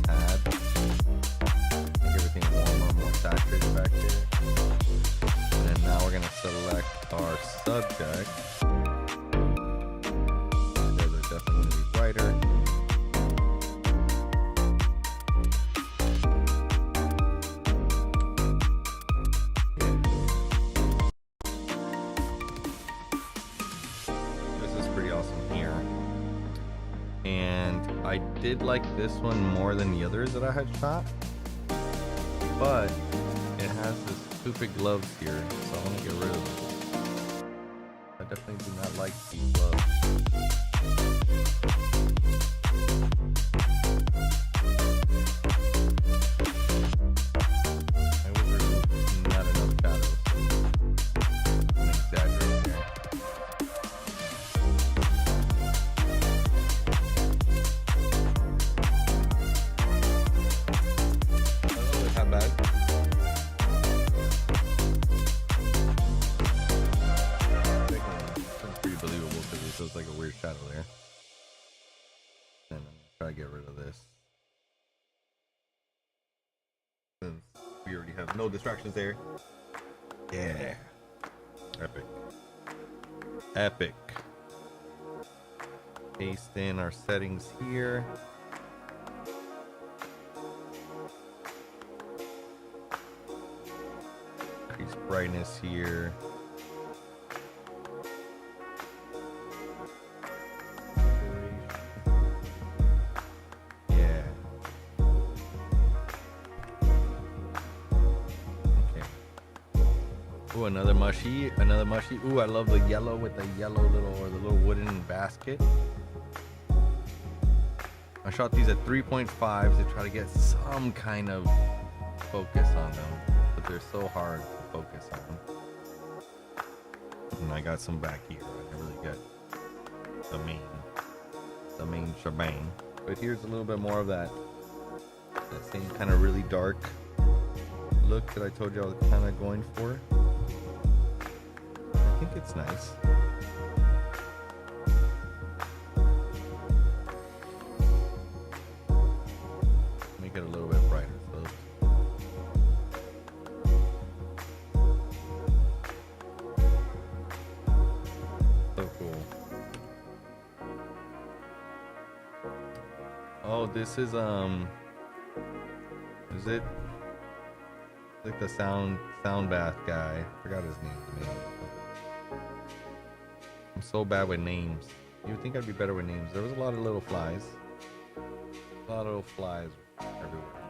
Speaker 1: Add. Make everything more saturated back here. And then now we're gonna select our subject. Those are definitely gonna be brighter. This is pretty awesome here. And I did like this one more than the others that I had shot, but it has this stupid gloves here, so I want to get rid of them. I definitely do not like these gloves. I would remove not enough shadows. I'm exaggerating there. Not bad. That's pretty believable because it feels like a weird shadow there. And I'm gonna try to get rid of this, since we already have no distractions there. Yeah. Epic. Epic. Paste in our settings here. Increase brightness here. Yeah. Okay. Ooh, another mushy. Another mushy. Ooh, I love the yellow with the yellow little, or the little wooden basket. I shot these at 3.5 to try to get some kind of focus on them, but they're so hard to focus on. And I got some back here. I didn't really get the main shebang. But here's a little bit more of that same kind of really dark look that I told you I was kind of going for. I think it's nice. Make it a little bit brighter. So cool. Oh, this is it like the sound bath guy? I forgot his name. I'm so bad with names. You would think I'd be better with names. There was a lot of little flies. A lot of little flies everywhere.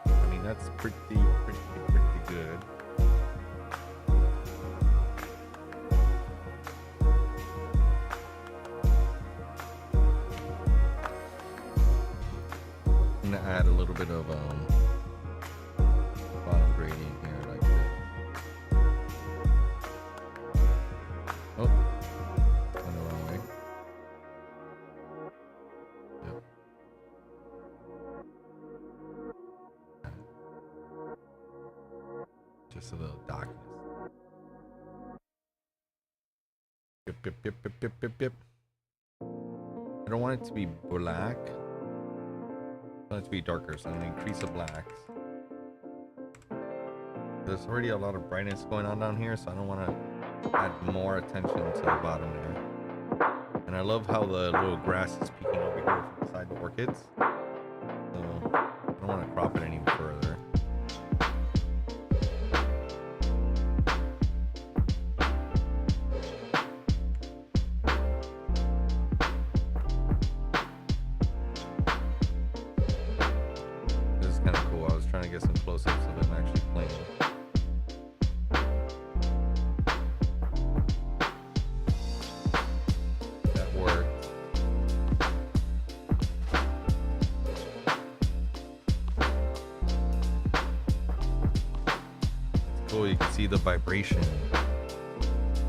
Speaker 1: I mean, that's pretty good. I'm gonna add a little bit of bottom gradient here, like this. Oh, went the wrong way. Yep. Just a little darkness. Yep. I don't want it to be black. I want it to be darker, so I'm gonna increase the blacks. There's already a lot of brightness going on down here, so I don't want to add more attention to the bottom there. And I love how the little grass is peeking over here from beside the orchids. So I don't want to crop it any further. This is kind of cool. I was trying to get some close-ups of them actually playing. You can see the vibration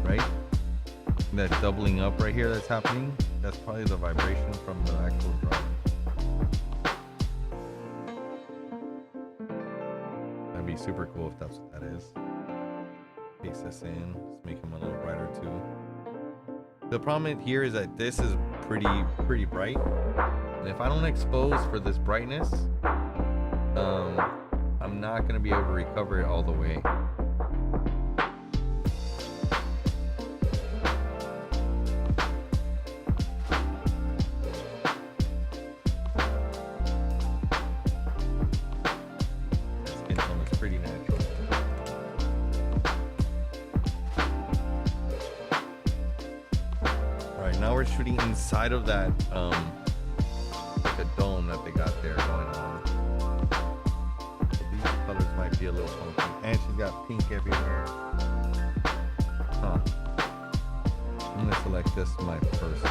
Speaker 1: right? That doubling up right here that's happening, that's probably the vibration from the actual drum. That'd be super cool if that's what that is. Paste this in, let's make him a little brighter too. The problem here is that this is pretty bright, and if I don't expose for this brightness, I'm not gonna be able to recover it all the way. Skin tone is pretty natural. All right, now we're shooting inside of that like a dome that they got there going on. Colors might be a little funky, and she's got pink everywhere. Huh. I'm gonna select this my person.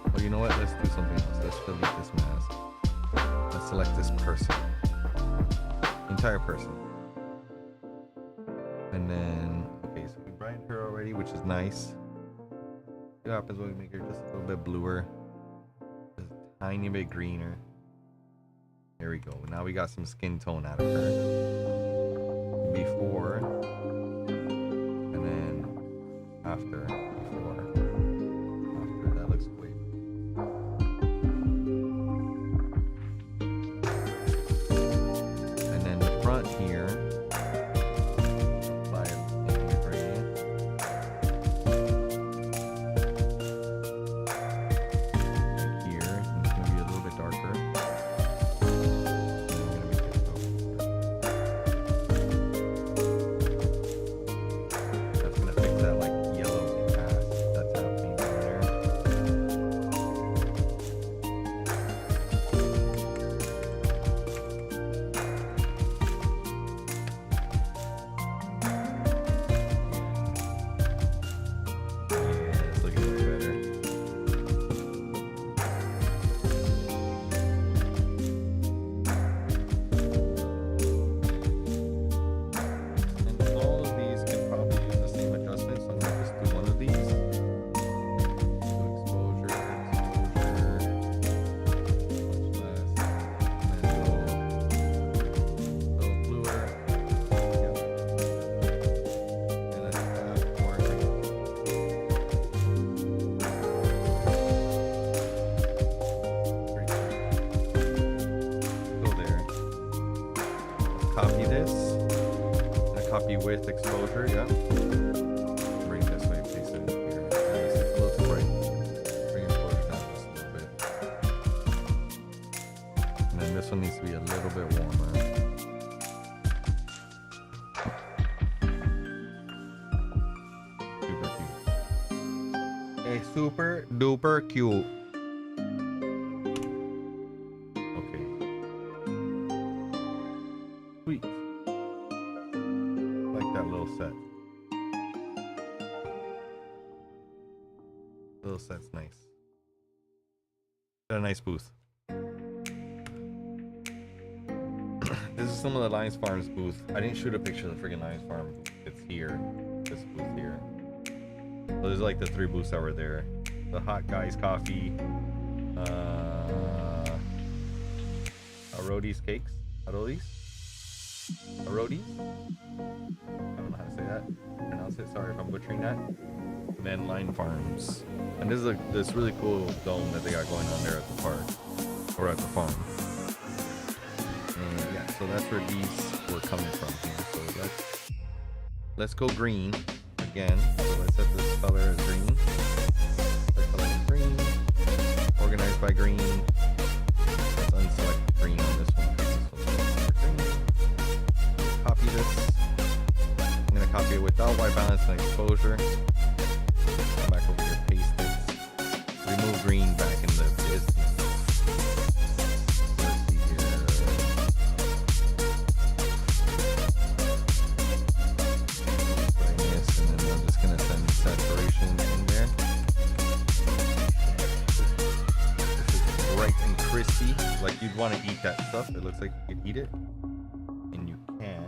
Speaker 1: Oh, you know what? Let's do something else. Let's delete this mask. Let's select this person. Entire person. And then, okay, so we brightened her already, which is nice. See what happens when we make her just a little bit bluer, just a tiny bit greener. There we go. Now we got some skin tone out of her. Before. And then after. Before. After. That looks great. And then the front here. Apply it gray. And here. It's going to be a little bit darker. Copy this. And a copy with exposure, yeah. Bring this way, paste it in here. Nice, it's a little too bright. Bring exposure down just a little bit. And then this one needs to be a little bit warmer. Super cute. Hey, super duper cute. Sweet. Like that little set. Little set's nice. Got a nice booth. This is some of the Lions Farms booth. I didn't shoot a picture of the freaking Lions Farm booth. It's here. This booth here. So there's like the 3 booths that were there. The Hot Guys Coffee. Arodi's Cakes. Arodi's? Arodi's? I don't know how to say that. Pronounce it. Sorry if I'm butchering that. And then Lion Farms. And this is this really cool dome that they got going on there at the park. Or at the farm. And yeah, so that's where these were coming from here. So let's go green again. So let's set this color as green. This color is green. Organized by green. Let's unselect green on this one. Copy this. I'm gonna copy it without white balance and exposure. Come back over here, paste it. Remove green back in the business. Let's see here. Brightness, and then I'm just gonna send saturation in there. This is bright and crispy, like you'd want to eat that stuff. It looks like you could eat it. And you can.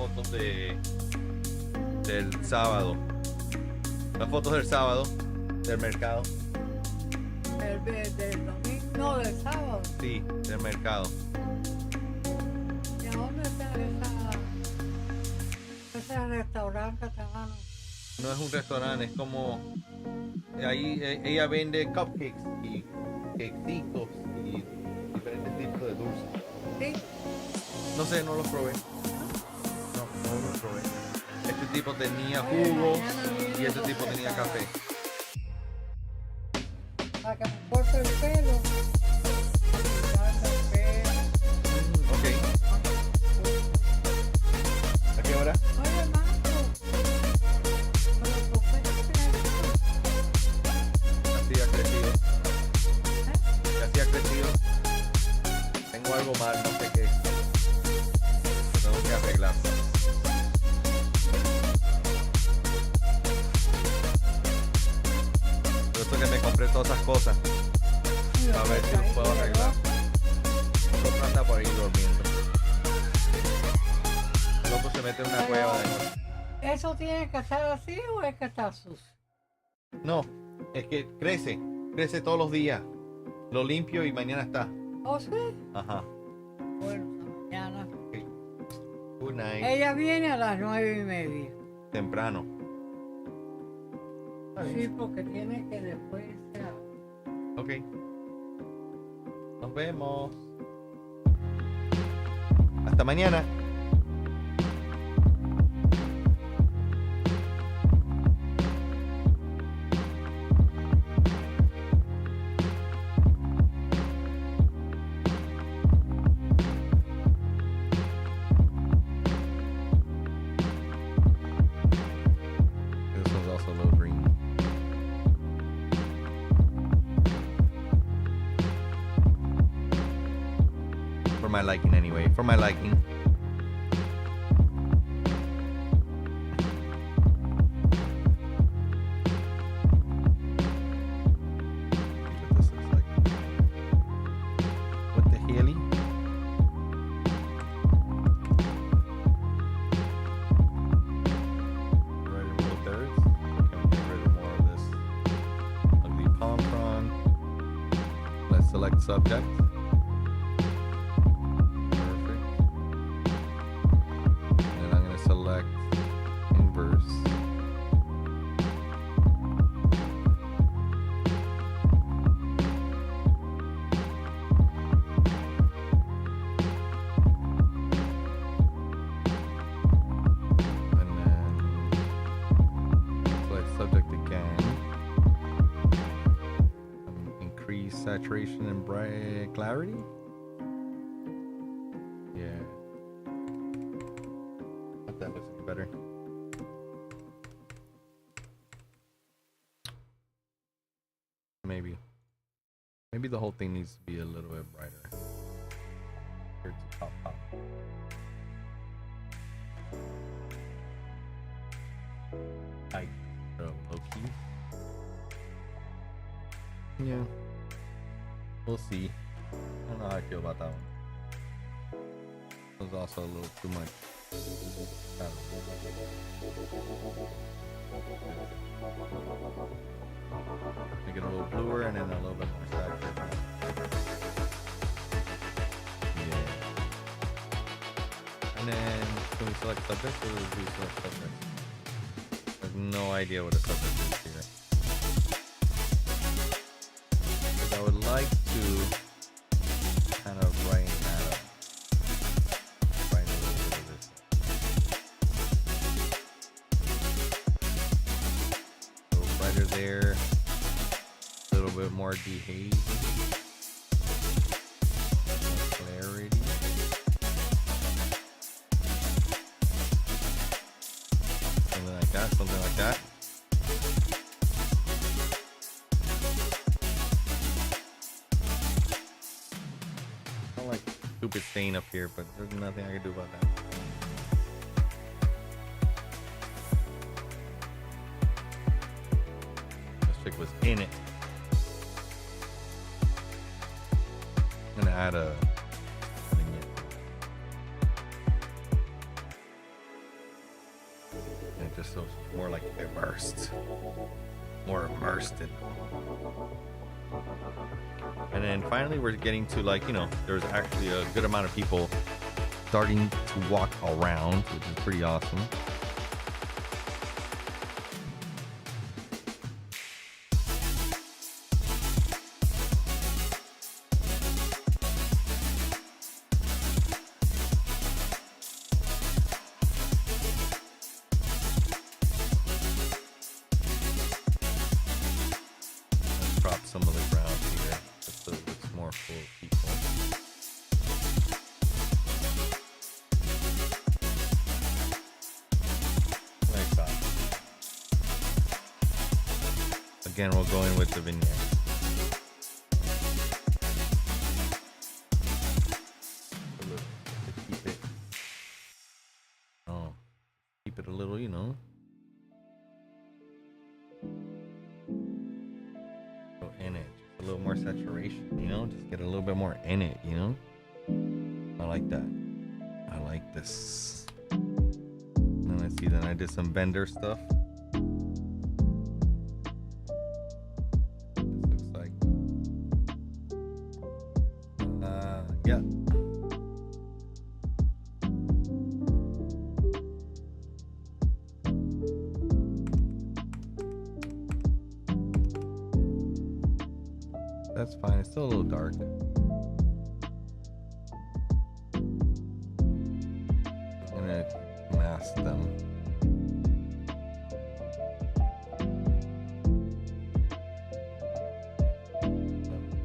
Speaker 1: fotos del sábado. Las fotos del sábado, del mercado.
Speaker 2: Del domingo, no, del sábado.
Speaker 1: Sí, del mercado.
Speaker 2: ¿Y a dónde está ese restaurante, hermano?
Speaker 1: No es un restaurante, es como... Ahí ella vende cupcakes y quequitos y diferentes tipos de dulces.
Speaker 2: Sí.
Speaker 1: No sé, no los probé. No los probé. Este tipo tenía jugo y este tipo tenía café.
Speaker 2: Para que me corte el pelo.
Speaker 1: Ok. ¿A qué hora?
Speaker 2: Oye, Marco,
Speaker 1: Así ha crecido. Así ha crecido. Tengo algo mal, no sé qué. Tengo que arreglar. Por eso que me compré todas esas cosas. A ver si los puedo arreglar. El otro anda por ahí durmiendo. El otro se mete en una cueva de noche.
Speaker 2: ¿Eso tiene que estar así o es que está sucio?
Speaker 1: No, es que crece todos los días. Lo limpio y mañana está.
Speaker 2: ¿Oh, sí?
Speaker 1: Ajá.
Speaker 2: Bueno, mañana.
Speaker 1: Okay. Good night.
Speaker 2: Ella viene a las 9:30.
Speaker 1: Temprano.
Speaker 2: Sí, porque tiene que después...
Speaker 1: Ok. Nos vemos. Hasta mañana. This one's also low green. For my liking anyway. For my liking. What this looks like. What the hell? Right in little thirds. Okay, get rid of more of this ugly palm prawn. Let's select subject. Perfect. And then I'm going to select inverse. And then select subject again. Increase saturation and bright clarity. Yeah. That looks better. Maybe the whole thing needs to be a little bit brighter. Here to pop. Like low key. Yeah. We'll see. I don't know how I feel about that one. It was also a little too much. Make it a little bluer and then a little bit more saturated. Yeah. And then can we select subject or do we select subject? I have no idea what a subject is here. Because I would like to kind of brighten that up. Brighten a little bit of this up. A little brighter there. A little bit more dehaze. More clarity. Something like that, something like that. I don't like stupid stain up here, but there's nothing I can do about that. This chick was in it. I'm gonna add a vignette. more like immersed. More immersed in. And then finally we're getting to, like, you know, there's actually a good amount of people starting to walk around, which is pretty awesome. Drop some of the ground here just so it's more full of people. Like that. Again, we'll go in with the vignette. Keep it. Oh, keep it a little, you know. In it, just a little more saturation, you know, just get a little bit more in it, you know. I like that. I like this. And let's see, then I did some vendor stuff. This looks like yeah. That's fine. It's still a little dark. I'm gonna mask them.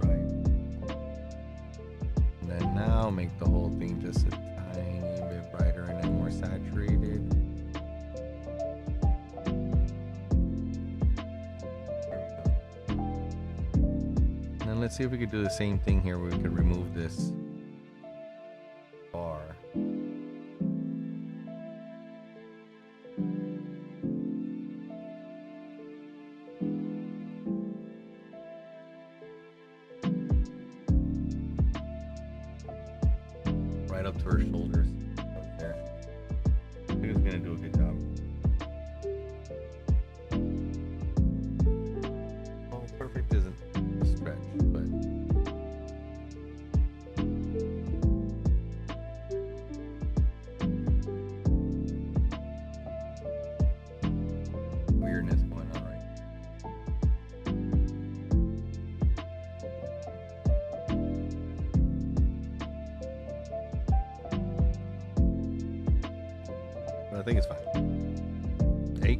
Speaker 1: Right. And then now make the whole thing just a tiny bit brighter and then more saturated. Let's see if we could do the same thing here where we could remove this bar. Right up to her shoulders. Right there. I think it's gonna do a good job. Oh, perfect isn't a stretch. Weirdness going on right now. But I think it's fine. 8.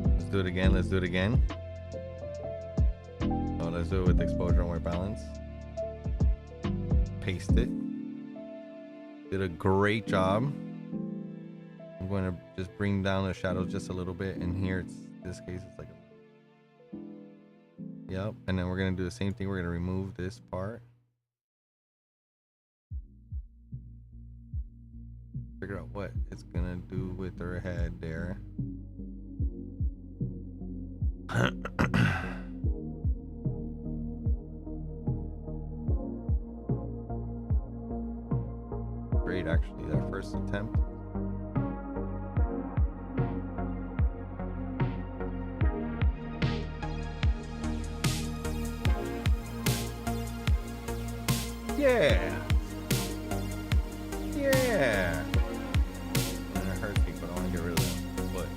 Speaker 1: Let's do it again. Let's do it again. Oh, let's do it with exposure and white balance. Paste it. Did a great job. I'm going to just bring down the shadows just a little bit, and here it's, in this case, it's like a, yep. And then we're going to do the same thing. We're going to remove this part. Figure out what it's going to do with her head there. Great, actually, that first attempt. Yeah. Yeah. And it hurts me, but I want to get rid of that foot.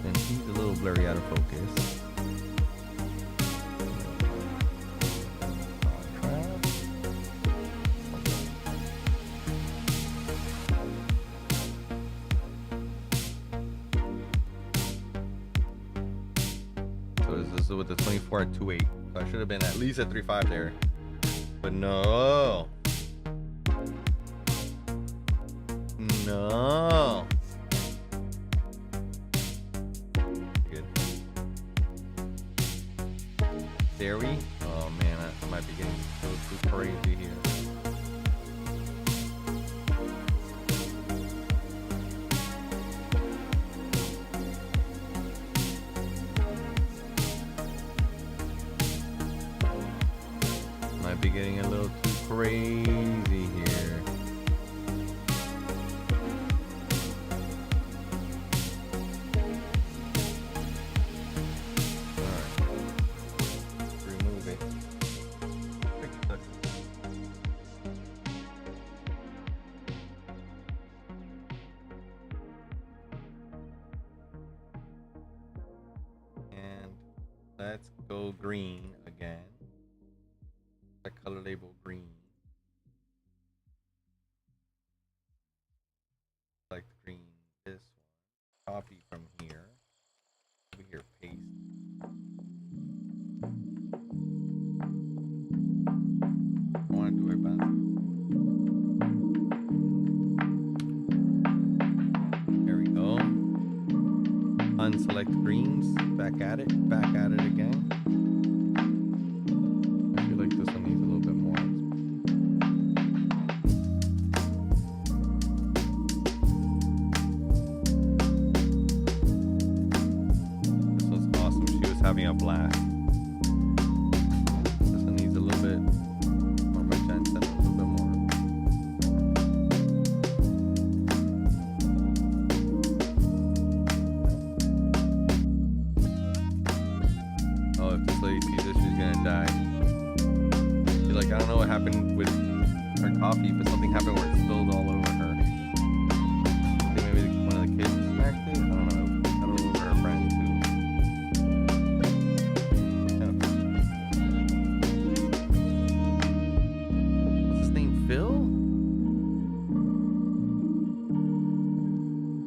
Speaker 1: And he's a little blurry out of focus. So with the 24 at 2.8, so I should have been at least at 3.5 there, but no, no. Good. There we. Oh man, I might be getting so too crazy here. getting a little too crazy here. Remove it. And let's go green again. The color label green. Select green. This one. Copy from here. Over here, paste. I want to do it bounce. There we go. Unselect greens. Back at it again. I feel like this one needs a little bit more. This was awesome. She was having a blast. This one needs a little bit more magenta, a little bit more. Oh, if this lady sees this, she's gonna die. She's like, I don't know what happened with her coffee, but something happened where it spilled all over her. I think maybe one of the kids smacked it. I don't know. I don't know her friend too. What's his name? Phil?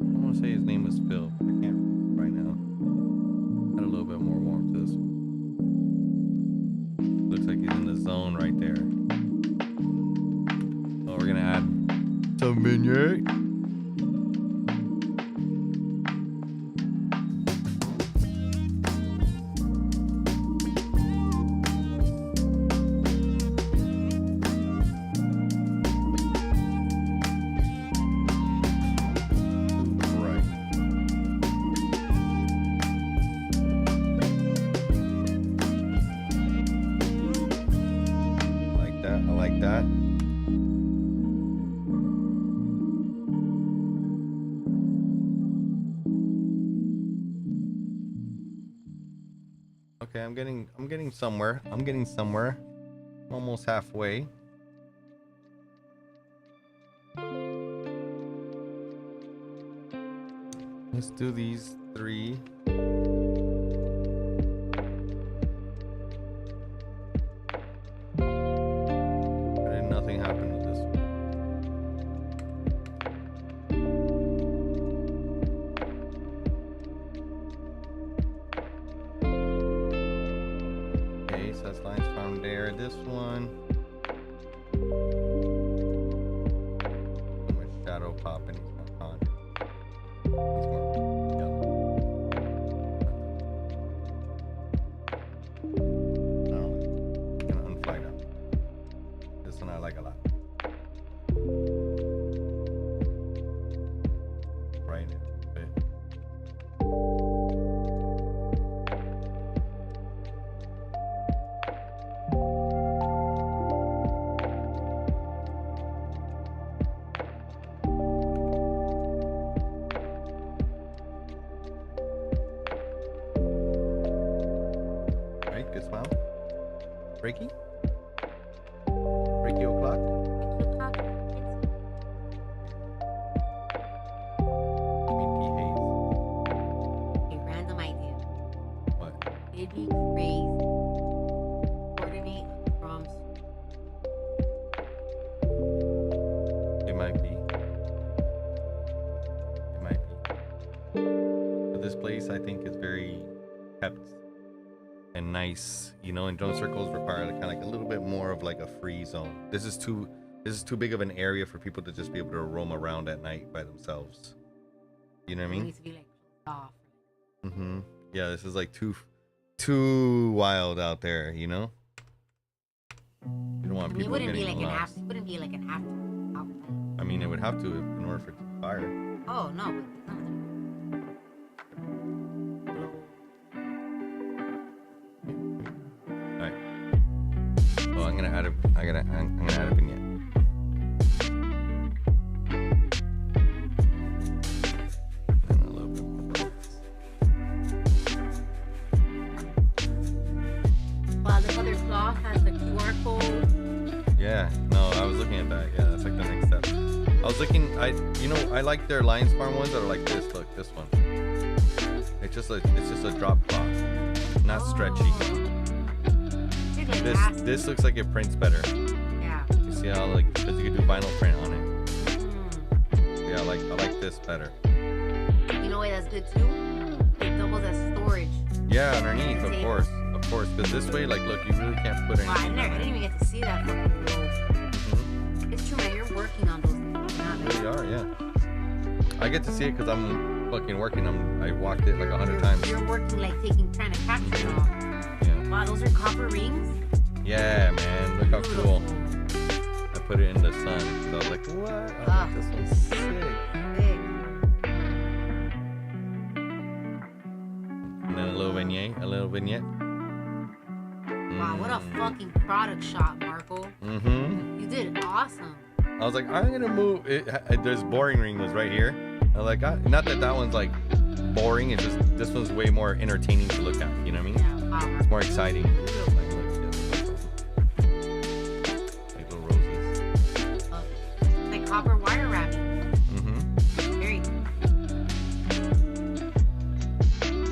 Speaker 1: I want to say his name was Phil. I can't right now. Add a little bit more warmth to this. Looks like he's in the zone right there. Oh, we're gonna add some vignette. Right. I like that. Okay, I'm getting somewhere. I'm almost halfway. Let's do these three. Nothing happened with this one. Okay, so that's lines from there. This one. So much shadow pop and he's more contour. He's more yellow. I'm gonna unfly now. This one I like a lot. Right in a bit. Right, good smile. Reiki? Reiki o'clock?
Speaker 3: Random idea.
Speaker 1: What?
Speaker 3: Baby craze. Coordinate drums.
Speaker 1: It might be. But this place I think is very kept and nice, you know, and drum circles require kind of like a little bit more of like a free zone. This is too big of an area for people to just be able to roam around at night by themselves. You know what I
Speaker 3: It
Speaker 1: mean?
Speaker 3: needs to be like off.
Speaker 1: Mm-hmm. Yeah, this is like too wild out there, you know? You don't want
Speaker 3: I mean, it
Speaker 1: people
Speaker 3: wouldn't be
Speaker 1: getting
Speaker 3: like an
Speaker 1: lost.
Speaker 3: after. It wouldn't be like an after.
Speaker 1: I mean, it would have to in order for it to fire.
Speaker 3: Oh no, but it's not.
Speaker 1: Alright. Oh, I'm gonna add I'm gonna add a vignette. And a little bit more bullets.
Speaker 3: Wow, this other cloth has the QR code.
Speaker 1: Yeah, no, I was looking at that. Yeah, that's like the next step. I was looking, I like their Lions Farm ones that are like this. Look, this one. It's just a drop cloth, not stretchy.
Speaker 3: Dude, like
Speaker 1: This looks like it prints better.
Speaker 3: Yeah.
Speaker 1: You see how like, because you can do vinyl print on it.
Speaker 3: Mm.
Speaker 1: Yeah, I like this better.
Speaker 3: You know what that's good too? It doubles as storage.
Speaker 1: Yeah, underneath, of course. Because this way, like, look, you really can't put
Speaker 3: Wow, I
Speaker 1: anything.
Speaker 3: didn't even get to see that fucking road.
Speaker 1: Mhm.
Speaker 3: It's true, man. You're working on those things.
Speaker 1: You really are, yeah. I get to see it because I'm fucking working. I walked it like 100 times.
Speaker 3: You're working like trying to capture it all.
Speaker 1: Yeah.
Speaker 3: Wow, those are copper rings.
Speaker 1: Yeah, man. Look how cool. I put it in the sun. So I was like, what? I was like, this one's sick.
Speaker 3: Big.
Speaker 1: And then a little vignette.
Speaker 3: Wow, what a fucking product shot, Marco.
Speaker 1: Mm-hmm.
Speaker 3: You did awesome.
Speaker 1: I was like, I'm gonna move it. There's boring ring was right here. I was like, not that one's like boring. It's just this one's way more entertaining to look at. You know what I mean?
Speaker 3: Yeah, wow.
Speaker 1: It's more exciting. Like, look, like little roses.
Speaker 3: Like copper wire wrapping.
Speaker 1: Mm-hmm.
Speaker 3: Very good.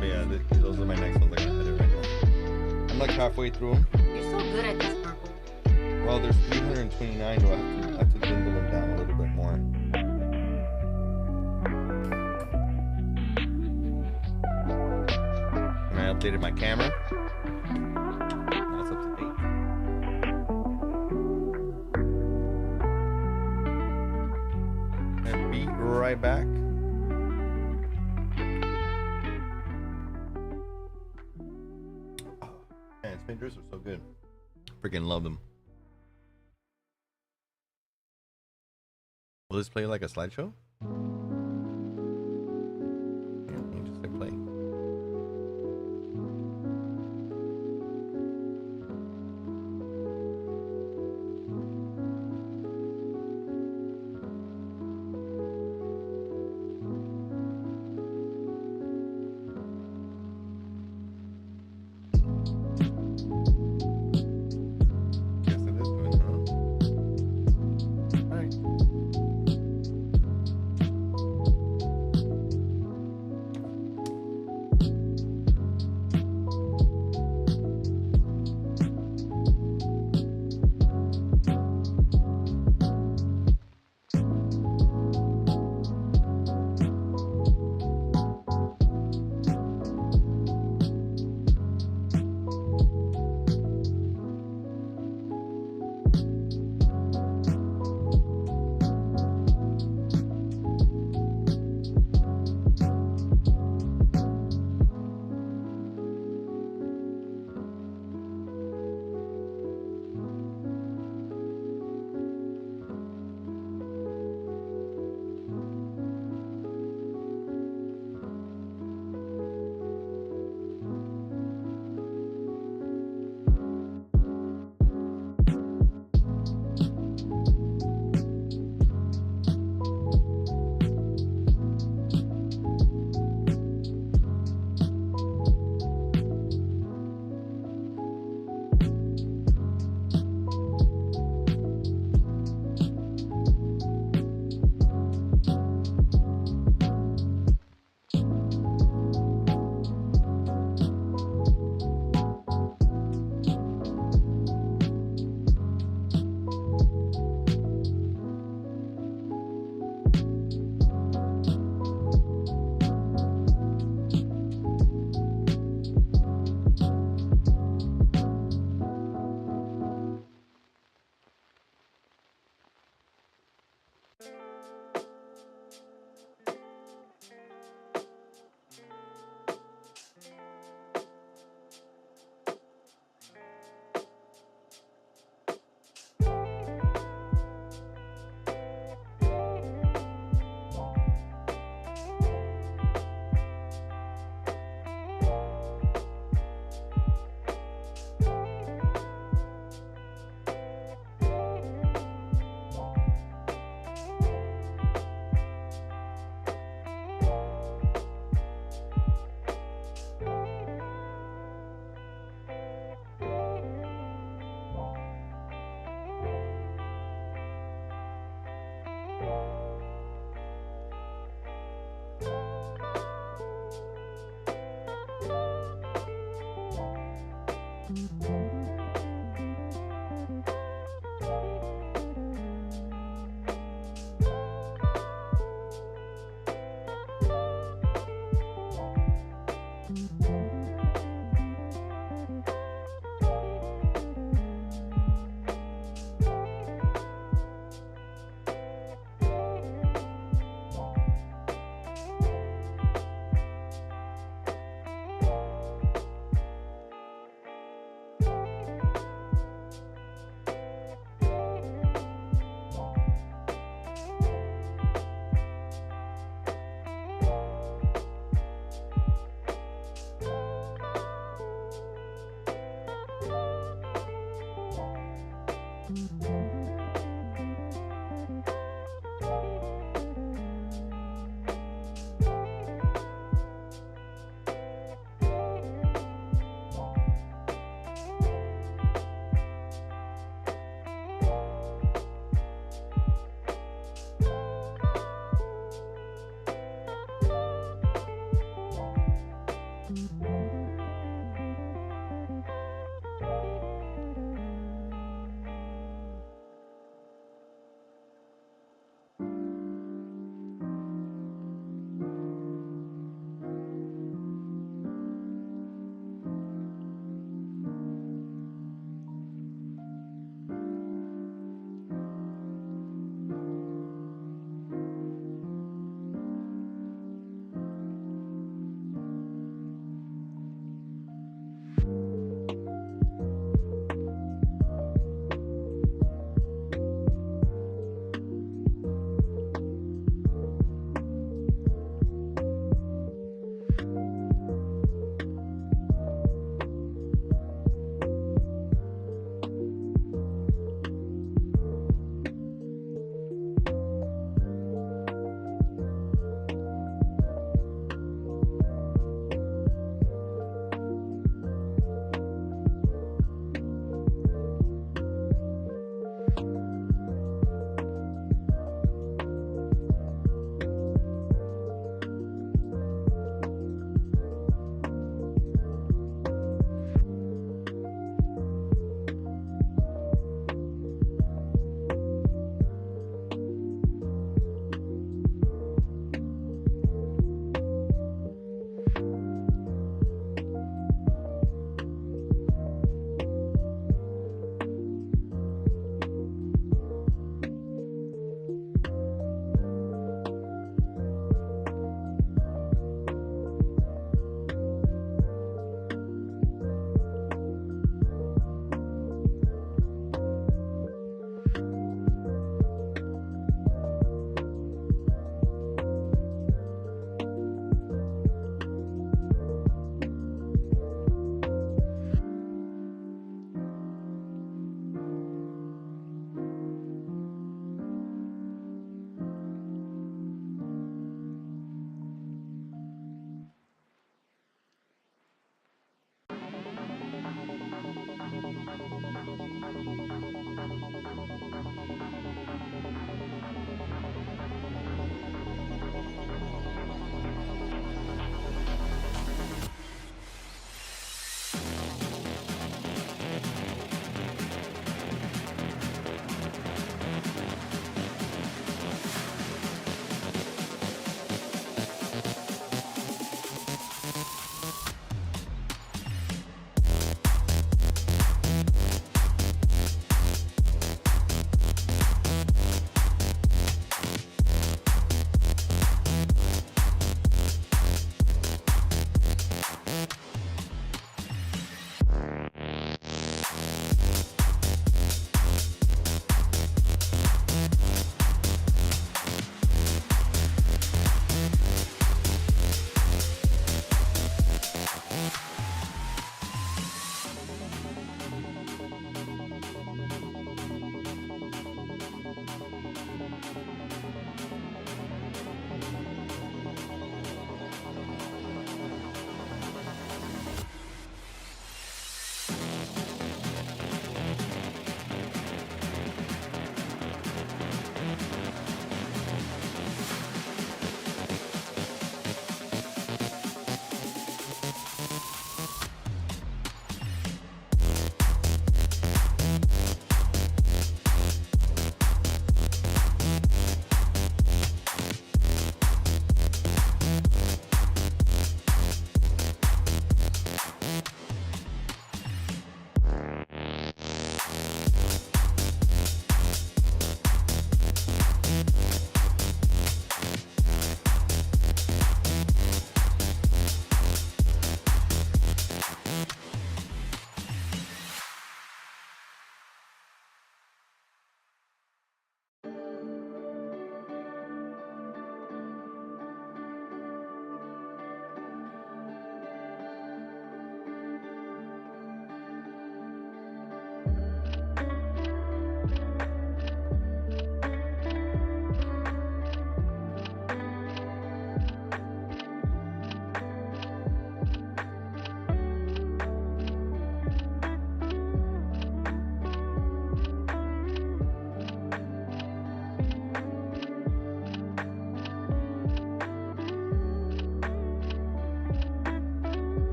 Speaker 1: But yeah, those are my next ones. I'm gonna edit right now. I'm like halfway through them.
Speaker 3: You're so good at this, Marco.
Speaker 1: Well, there's 329. Do I have to dwindle them down a little bit more? And I updated my camera. Now it's up to date. And be right back. Oh, man, spinners are so good. Freaking love them. Will this play like a slideshow? Yeah, you just hit play. Guess it is doing, huh? Alright.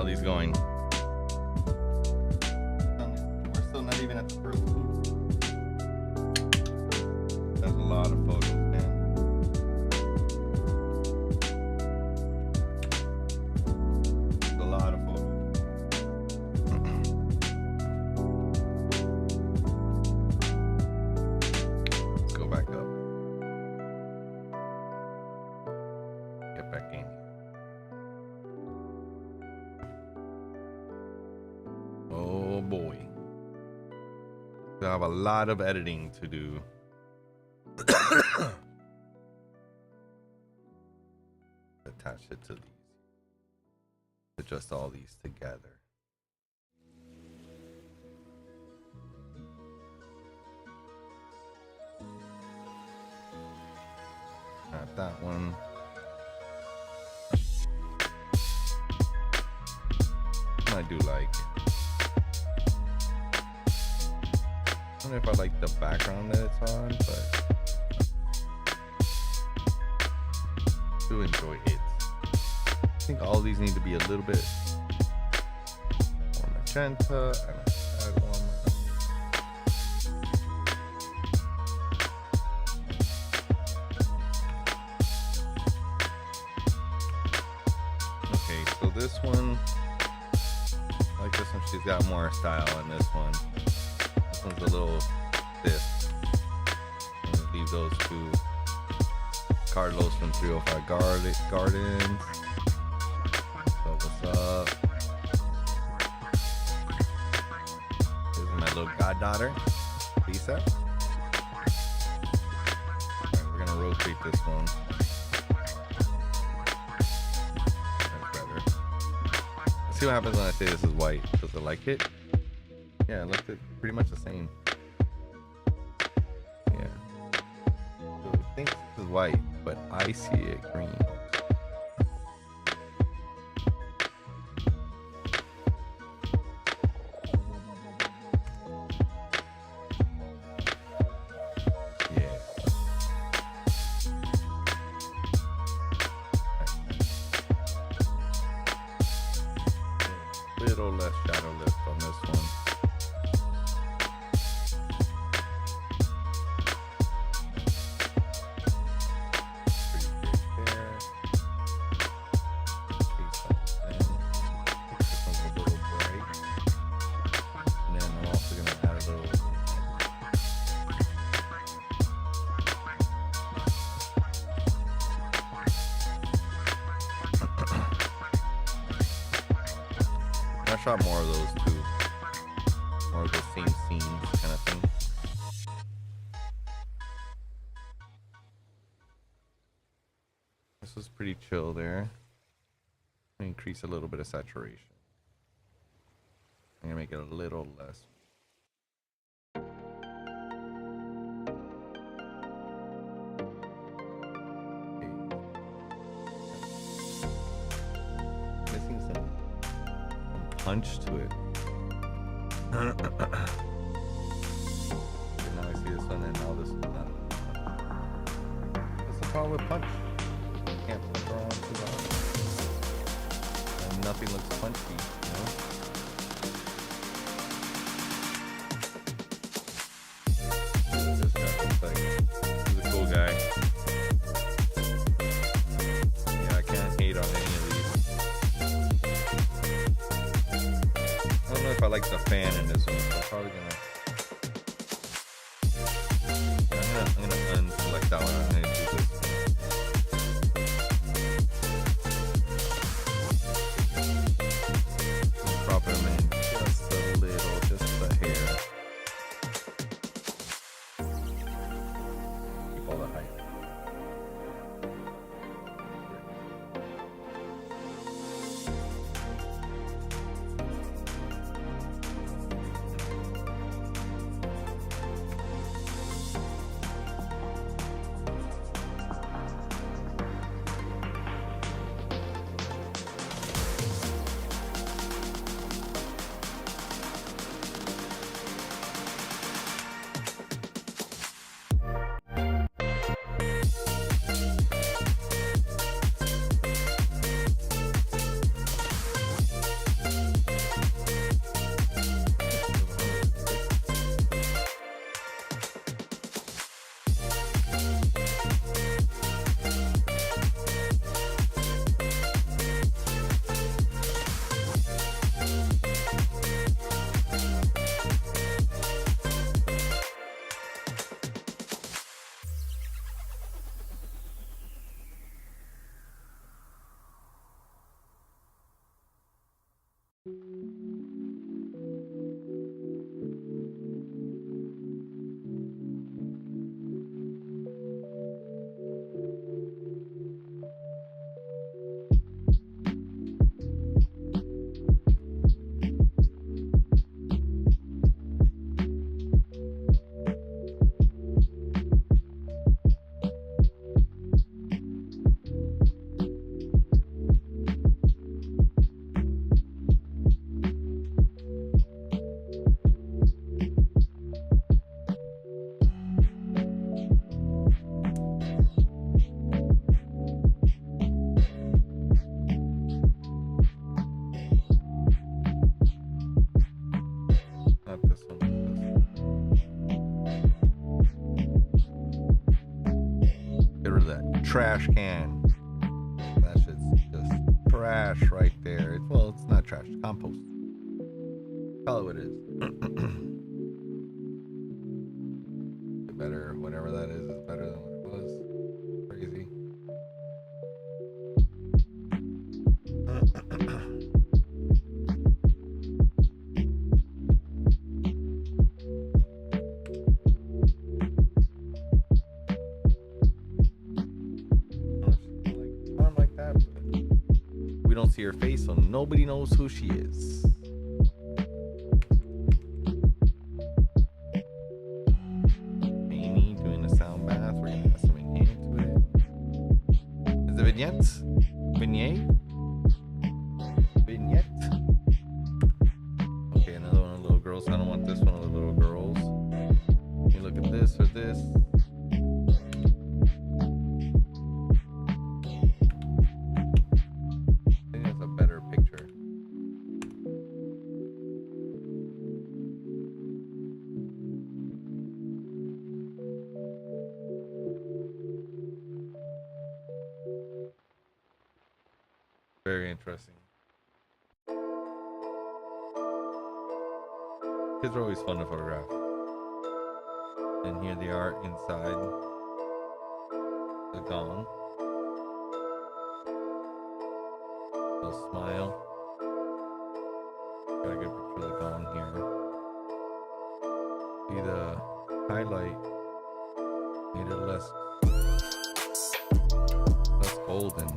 Speaker 1: all these going? We're still not even at the first one. That's a lot of photos, man. That's a lot of photos. Let's go back up. Get back in. Oh boy. I have a lot of editing to do. Attach it to these. Adjust all these together. Not that one. I do like it. I don't know if I like the background that it's on, but I do enjoy it. I think all these need to be a little bit more magenta and a tad warmer. Okay, so this one, I like this one. She's got more style in this one. This one's a little stiff. I'm gonna leave those two. Carlos from 305 Gardens. So what's up? This is my little goddaughter, Lisa. Alright, we're gonna rotate this one. That's better. Let's see what happens when I say this is white. Does it like it? Yeah, it looks pretty much the same. Yeah. So it thinks this is white, but I see it green. Yeah. Little less shadow lift on this one. I shot more of those too. More of the same scenes kind of thing. This was pretty chill there. Increase a little bit of saturation. I'm gonna make it a little less. Missing some punch to it. Now I see this one, and now this is not. That's the problem with punch. You can't throw on too long. And nothing looks punchy, you know? This guy looks like he's a cool guy. Yeah, I can't hate on any of these. I don't know if I like the fan in this one, so I'm probably gonna unselect that one. I'm gonna do this one. Drop him in just a little, just a hair. Keep all the height. trash can. That shit's just trash right there. It's not trash, it's compost. Call it what it is. Better, whatever that is better than what it was. Crazy. Like that, but we don't see her face, so nobody knows who she is. Amy doing a sound bath. We're gonna add some enhance to it. Is it vignettes? Vignette? Vignette? Okay, another one of the little girls. I don't want this one of the little girls. You look at this or this. I think that's a better picture. Very interesting. Kids are always fun to photograph. And here they are inside the gong. Little smile. Got a good picture of the gong here. See the highlight made it less golden.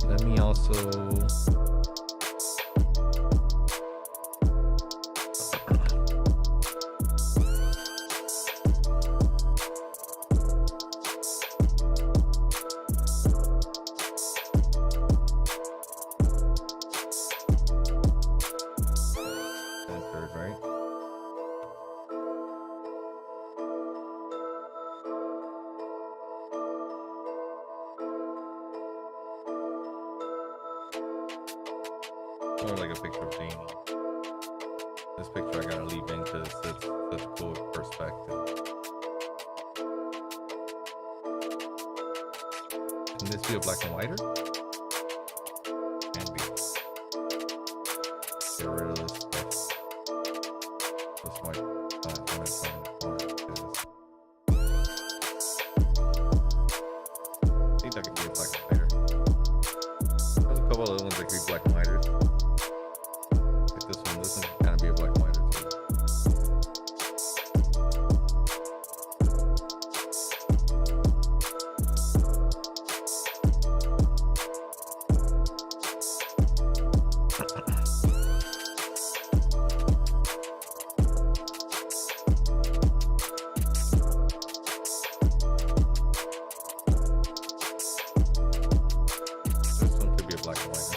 Speaker 1: Let me also centered, right? More like a picture of Jamie. This picture I gotta leave in because it's such a cool perspective. Can this be a black and whiter? Can be. Get rid of this stuff. This white. I think that could be a black and whiter. There's a couple other ones that could be black and whiter. This one can kind of be a black and white too. This one could be a black and white.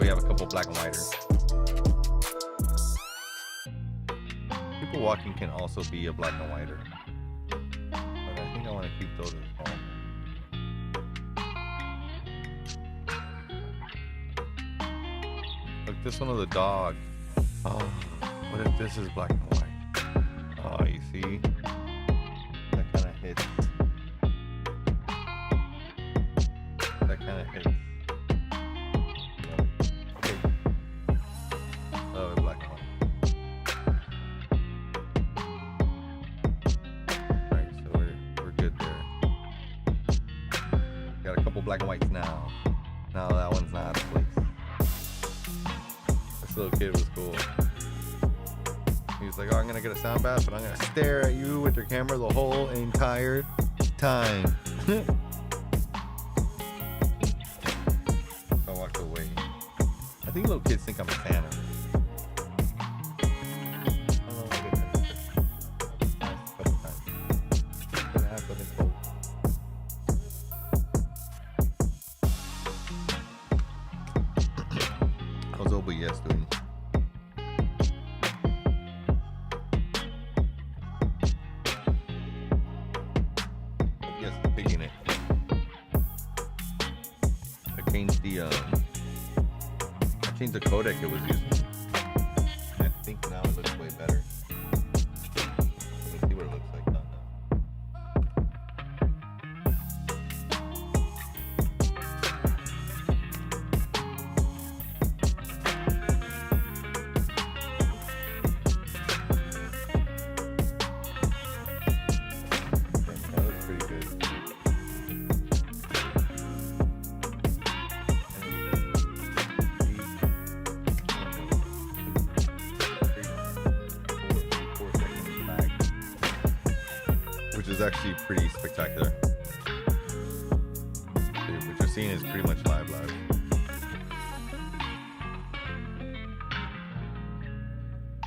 Speaker 1: We have a couple black and whiters. People walking can also be a black and whiter. But I think I want to keep those as well. Look, this one of the dog. Oh, what if this is black and white? Oh, you see? That kind of hits. That kind of hits. Black and white. Alright, so we're good there. Got a couple black and whites now. Now that one's not out of place. This little kid was cool. He was like, oh, I'm gonna get a sound bath, but I'm gonna stare at you with your camera the whole entire time. I walked away. I think little kids think I'm a Santa. How's OBS doing? Yes, picking it. I changed the codec it was using. think now it looks way better. Let's see what it looks like now. That looks pretty good. Which is actually pretty spectacular. What you're seeing is pretty much live.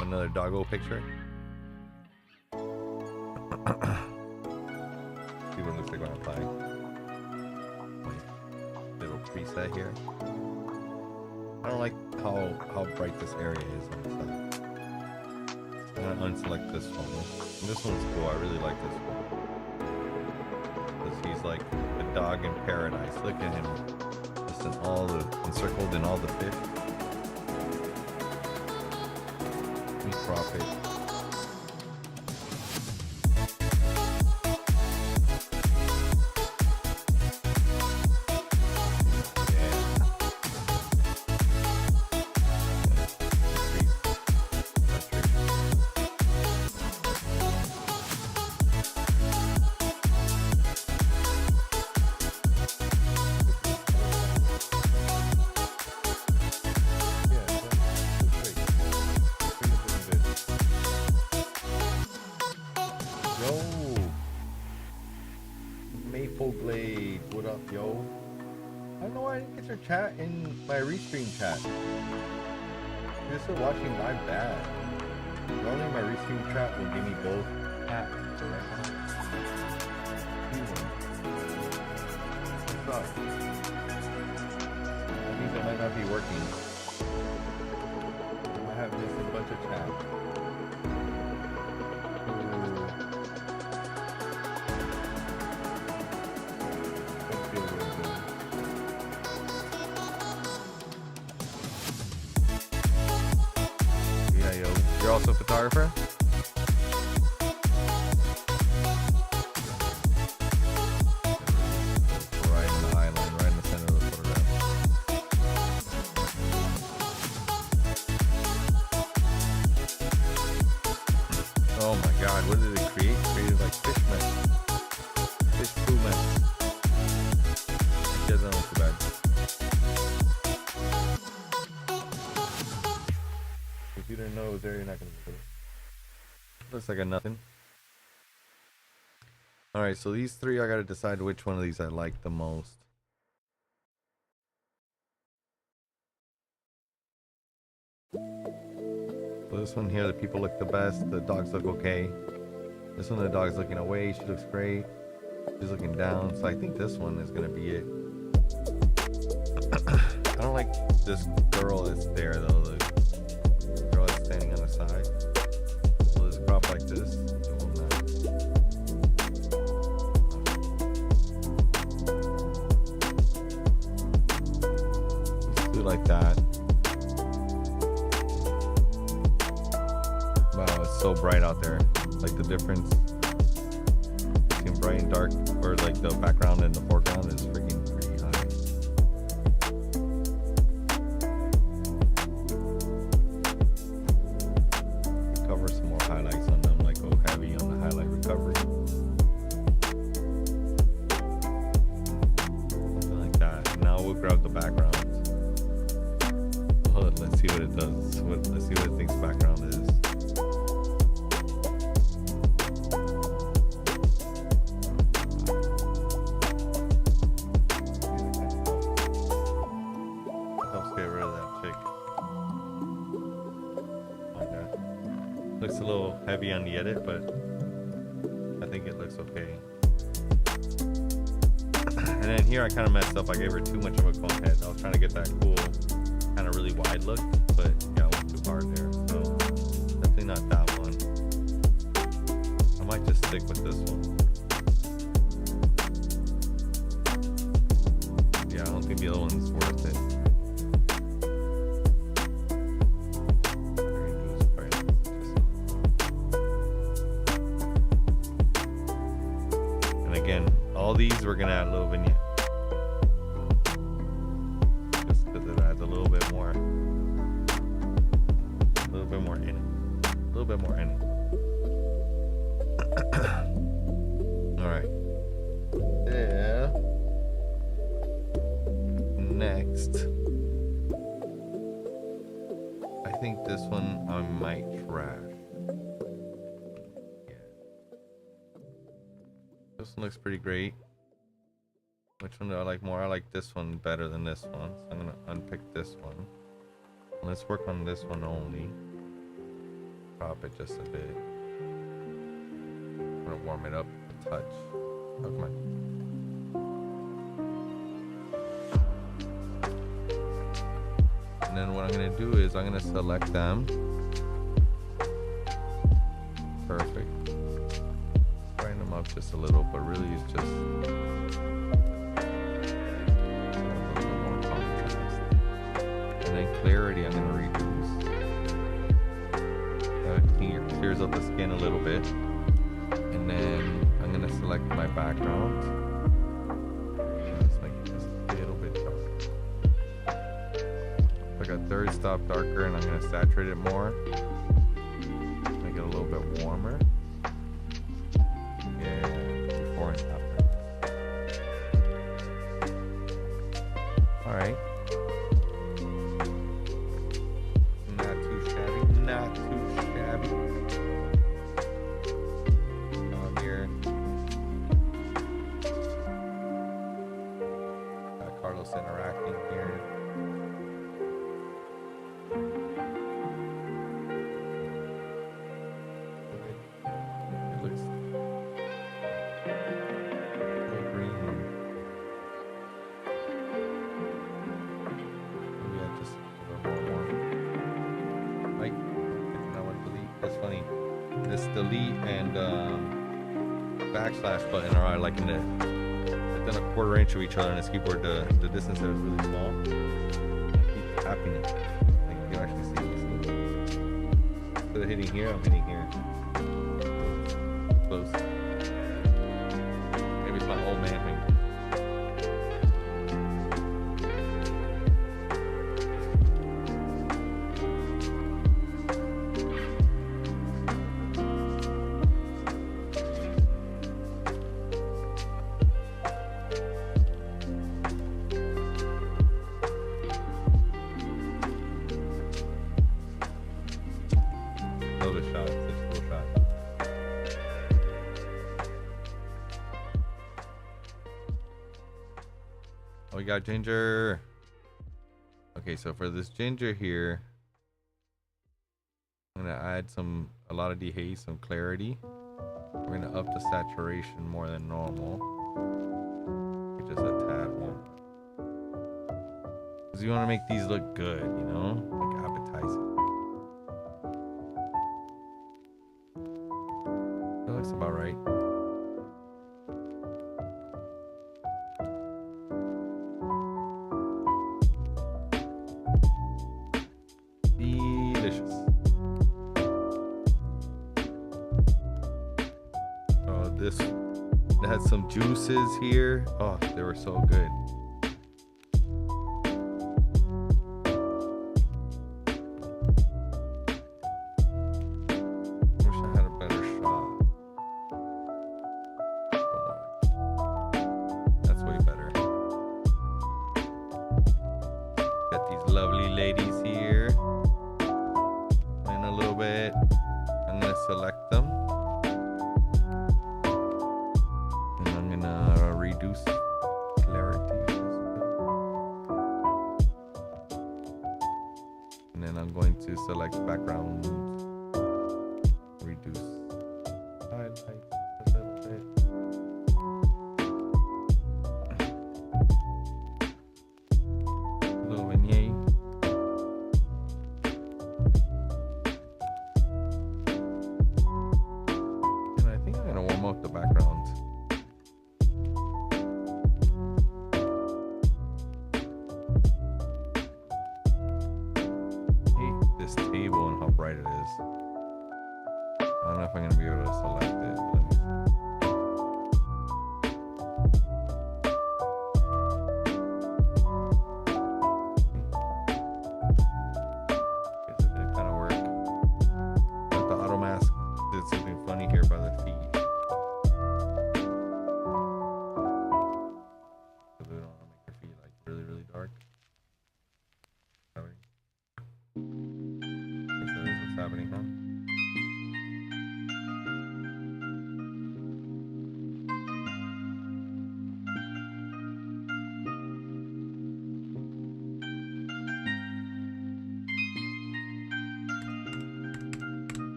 Speaker 1: Another doggo picture. See what it looks like when I'm applying. Little preset here. I don't like how bright this area is on the side. I'm gonna unselect this one. And this one's cool. I really like this one. Because he's like a dog in paradise. Look at him. Just encircled in all the fish. Let me crop it. Blade, what up, yo? I don't know why I didn't get your chat in my restream chat. You're still watching my bad. Normally my restream chat will give me both chats. So right now, what's up? That means I might not be working. I might have missed a bunch of chats. You're also a photographer? Right in the eye line, right in the center of the photograph. Oh my god, what did it create? It created like fish mess. Fish poo mess. It doesn't look too bad. Computer knows there, you're not gonna do it. Looks like a nothing. Alright, so these three, I gotta decide which one of these I like the most. So this one here, the people look the best, the dogs look okay. This one, the dog's looking away, she looks great. She's looking down, so I think this one is gonna be it. I don't like this girl that's there though, the girl that's standing on the side. So this crop like this. Let's do like that. Wow, it's so bright out there. Like the difference between bright and dark, or like the background and the foreground is freaking pretty high. Cover some more highlights on them, like go heavy on the highlight recovery. Something like that. Now we'll grab the background. Oh, let's see what it does. Let's see what it thinks background is. Looks a little heavy on the edit, but I think it looks okay. And then here I kind of messed up. I gave her too much of a cone head. I was trying to get that cool, kind of really wide look, but yeah, I went too hard there. So definitely not that one. I might just stick with this one. Yeah, I don't think the other one's worth it. Very good, right. again, all these we're gonna add a little vignette. Just because it adds a little bit more in it. A little bit more in it. Alright. Yeah. Next. I think this one I might trash. Yeah. This one looks pretty great. Which one do I like more? I like this one better than this one. So I'm gonna unpick this one. Let's work on this one only. Drop it just a bit. I'm gonna warm it up a touch. Oh, come on. And then what I'm gonna do is I'm gonna select them. Perfect. Brighten them up just a little, but really it's just a little bit more contrast. And then clarity I'm gonna reduce. Here clears up the skin a little bit. And then I'm gonna select my background. Just make this a little bit darker. Like a third stop darker, and I'm gonna saturate it more. Make it a little bit warmer. Yeah, before and after. Alright. Not too shabby. Not too shabby. Here. Got Carlos interacting here. It looks so green. Maybe I just a little more. Like, I want to delete. That's funny. This delete and backslash button are like within a quarter inch of each other on this keyboard. The distance there is really small. I keep tapping it. Like you can actually see this. Instead of hitting here, I'm hitting here. Close. Maybe it's my old man finger. Another shot, such a cool shot. Oh, we got ginger. Okay, so for this ginger here, I'm gonna add a lot of dehaze, some clarity. We're gonna up the saturation more than normal. Just a tad more. Because you want to make these look good, you know? Like appetizing. That looks about right. Delicious. Oh, this it had some juices here. Oh, they were so good. Lovely ladies here, and a little bit. I'm gonna select them, and I'm gonna reduce clarity, and then I'm going to select background, reduce highlight a little bit. The background. Hate this table and how bright it is. I don't know if I'm gonna be able to select it.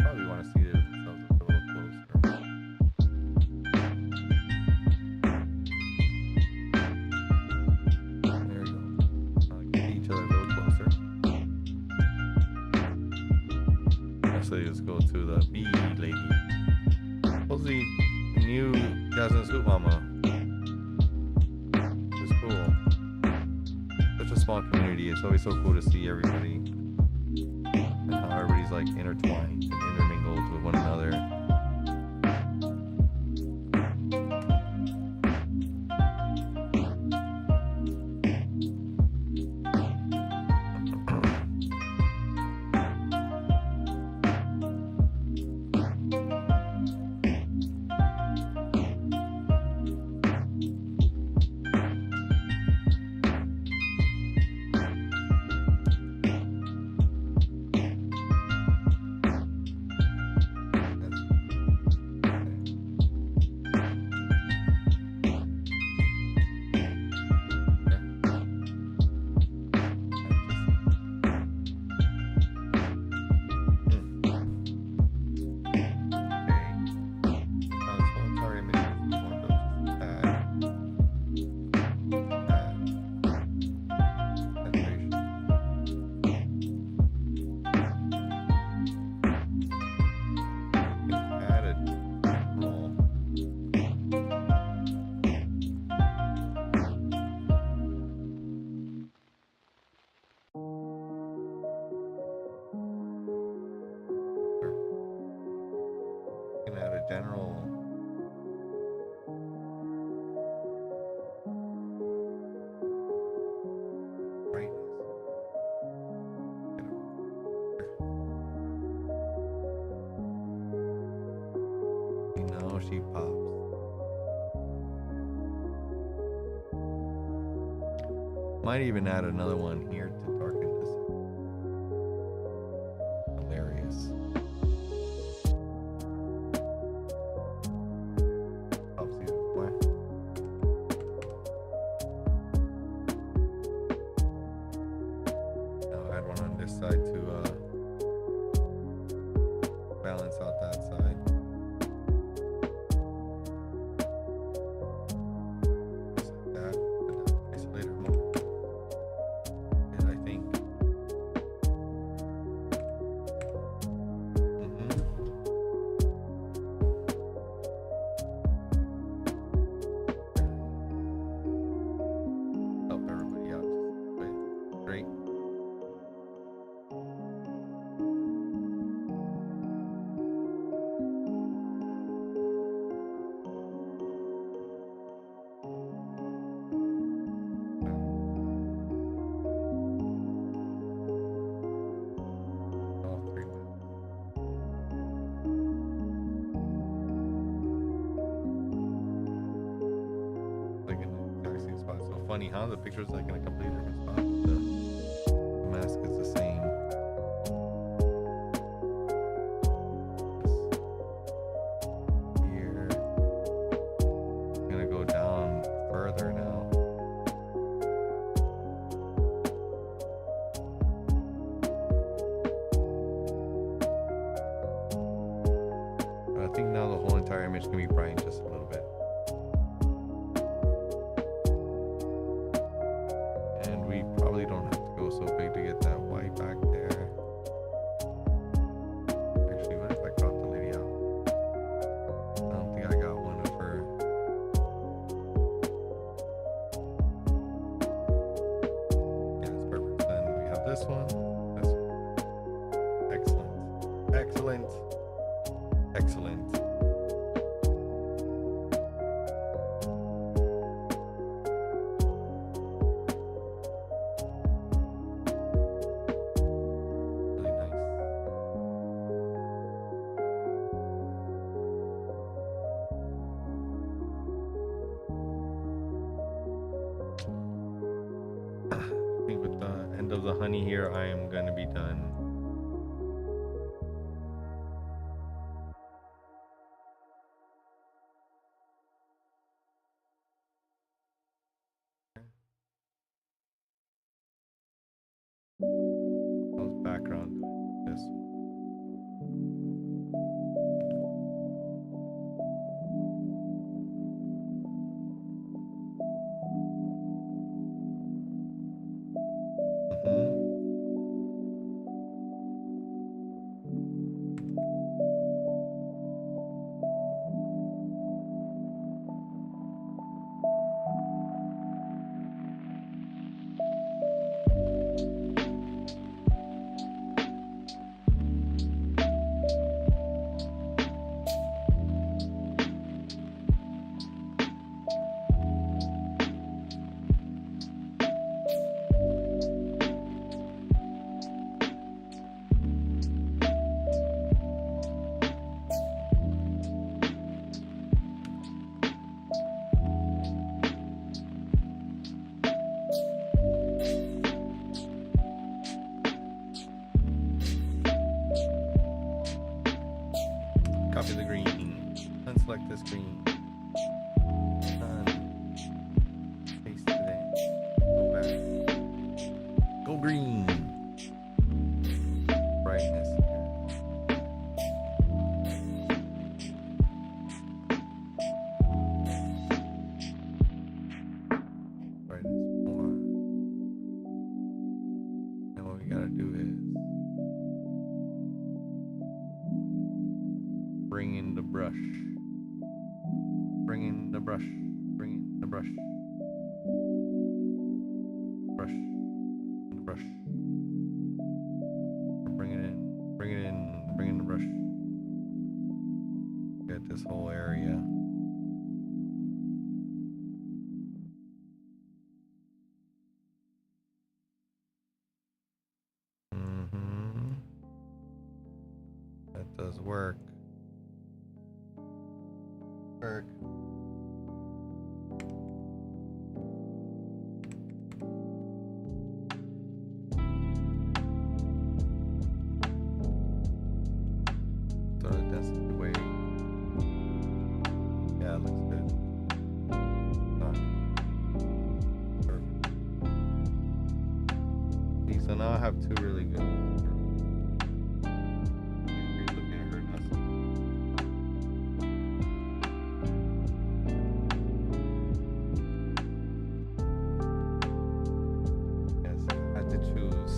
Speaker 1: probably want to see it themselves a little closer. There we go. See each other a little closer. Actually, let's go to the bee lady. Supposedly new Jasmine Scoop Mama. It's cool. Such a small community. It's always so cool to see everybody and how everybody's like intertwined and intermingled with one another. At a general brightness. You know, she pops. Might even add another one here to darken this. Hilarious. Side to balance out that side. Just like that, and isolate her more. And I think. Help everybody out. Just great. Funny, huh? The picture's like in a completely different spot. The mask is the same. Here. I'm gonna go down further now. But I think now the whole entire image can be brightened just a little bit. Probably don't have to go so big to get that white back there. Actually, what if I crop the lady out? I don't think I got one of her. Yeah, that's perfect. Then we have this one. This one. Excellent. Excellent. Excellent. With the end of the honey here, I am going to be done. Background this. copy the green. Unselect this green. Paste it in. Go back. Go green. Brightness here. Brightness more. And what we gotta do is bring in the brush. Bring in the brush. Bring in the brush. Brush. The brush. Bring it in. Bring it in. Bring in the brush. Get this whole area. That does work. Work. So the density way. Yeah, it looks good. Done. Perfect. See, so now I have two really good. Looking at her nuts. Yes, I had to choose.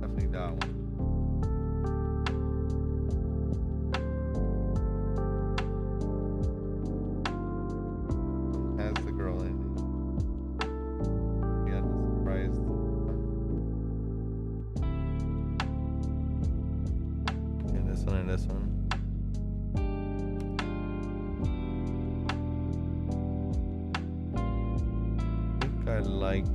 Speaker 1: Definitely that one. Has the girl in it. We had the surprise. And this one and this one. I think I like.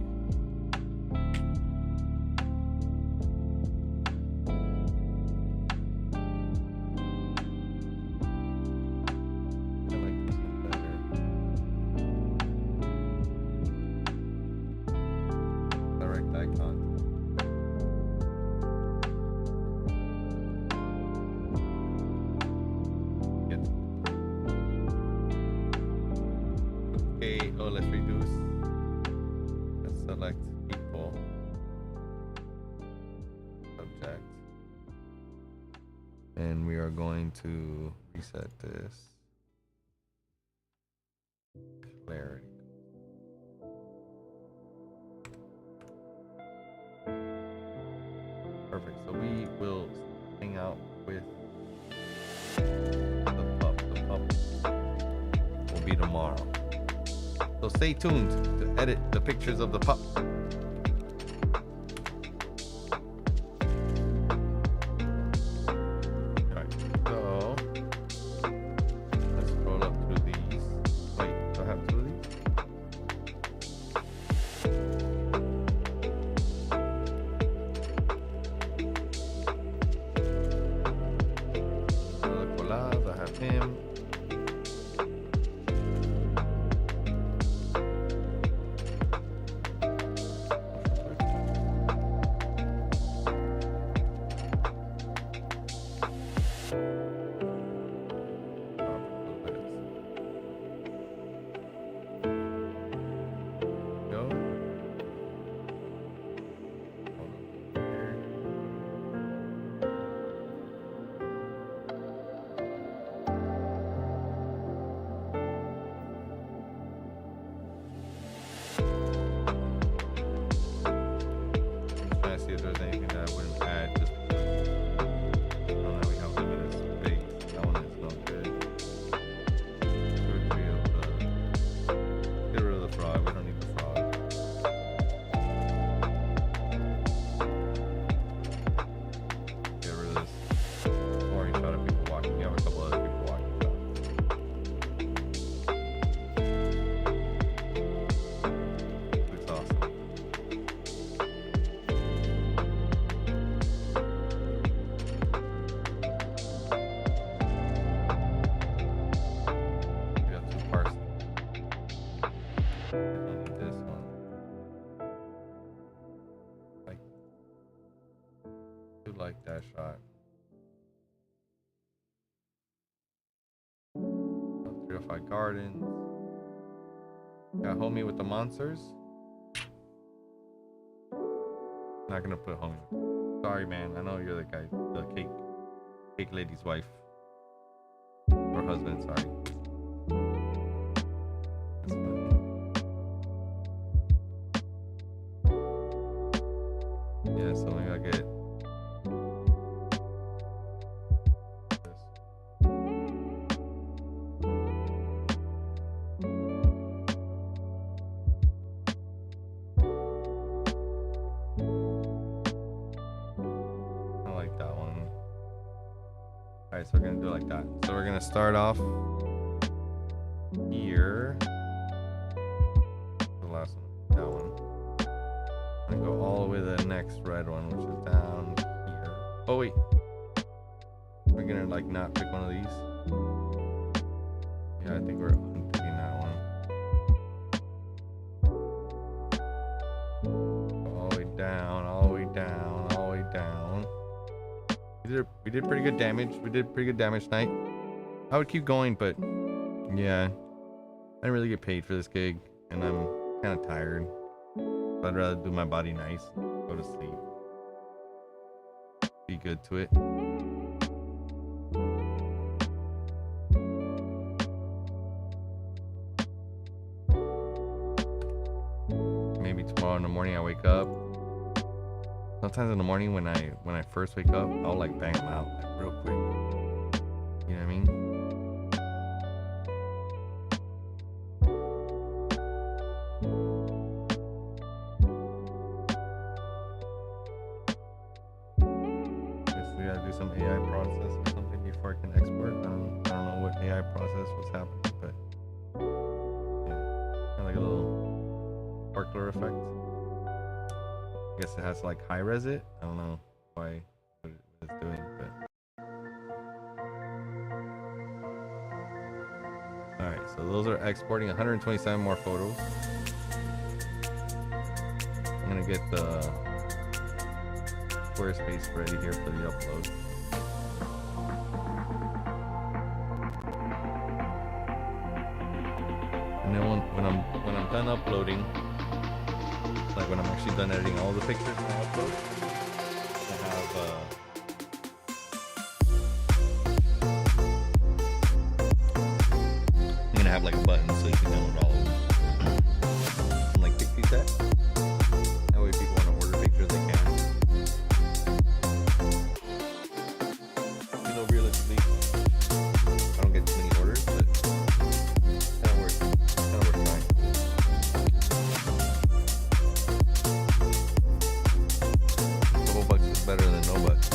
Speaker 1: I like this one better. Direct eye contact. Get. Okay, oh, let's reduce. Let's select people. Subject. And we are going to reset this. Clarity. Perfect. So we will hang out with the pup. The pup will be tomorrow. So stay tuned to edit the pictures of the pup. Alright, so let's scroll up through these. Wait, do I have two of these? Another collage, I have him. like that shot. 305 Gardens. Got homie with the monsters. Not gonna put homie with them. Sorry, man. I know you're the guy, the cake lady's wife or husband. Sorry. That's funny. Yeah, so maybe I'll get this. I like that one. Alright, so we're gonna do it like that. So we're gonna start off here. The last one, that one. I'm gonna go all the way to the next red one, which is down here. Oh wait, we're gonna like not pick one of these. Yeah, I think we're unpicking that one. All the way down, all the way down, all the way down. We did pretty good damage. We did pretty good damage tonight. I would keep going, but yeah, I didn't really get paid for this gig, and I'm kind of tired. I'd rather do my body nice, go to sleep, be good to it. Maybe tomorrow in the morning I wake up. Sometimes in the morning when I first wake up, I'll like bang them out like real quick. You know what I mean? Do some AI process or something before I can export. I don't know what AI process was happening, but yeah, kind of like a little sparkler effect. I guess it has to like high res it. I don't know what it's doing, but all right. So those are exporting 127 more photos. I'm gonna get the Squarespace ready here for the upload. And then when I'm done uploading, like when I'm actually done editing all the pictures I upload, I have I'm gonna have like a button so you can download all of them. I'm like pick these set. That way people want to order pictures they can. Realistically, I don't get too many orders, but kind of worth trying. A couple bucks is better than no bucks.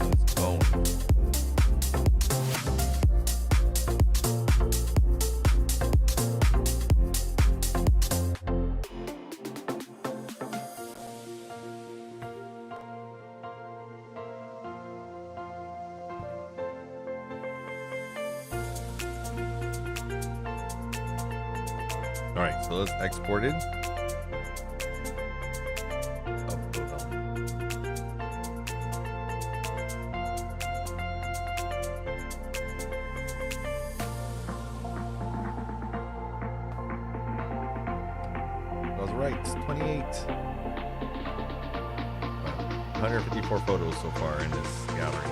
Speaker 1: Let's go. All right, so let's export it. Oh, no. I was right, it's 28. 154 photos so far in this gallery.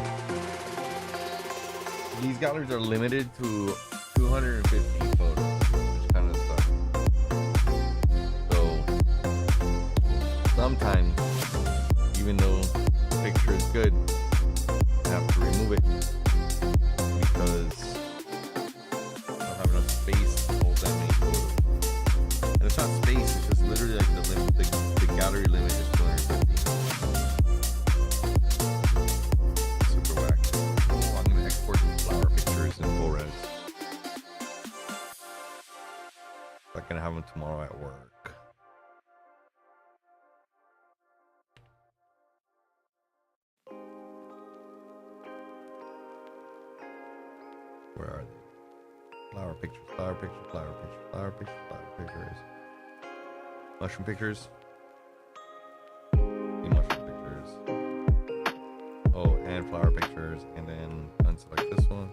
Speaker 1: These galleries are limited to 250 photos. Sometimes, even though the picture is good, I have to remove it because I don't have enough space to hold that many photos. And it's not space, it's just literally like the limit, the gallery limit is 250. Super whack. Oh, I'm gonna export some flower pictures in full res. I'm gonna have them tomorrow at work. Where are they? Flower pictures, flower pictures, flower pictures, flower pictures, flower pictures. Mushroom pictures. Mushroom pictures. Oh, and flower pictures, and then unselect this one.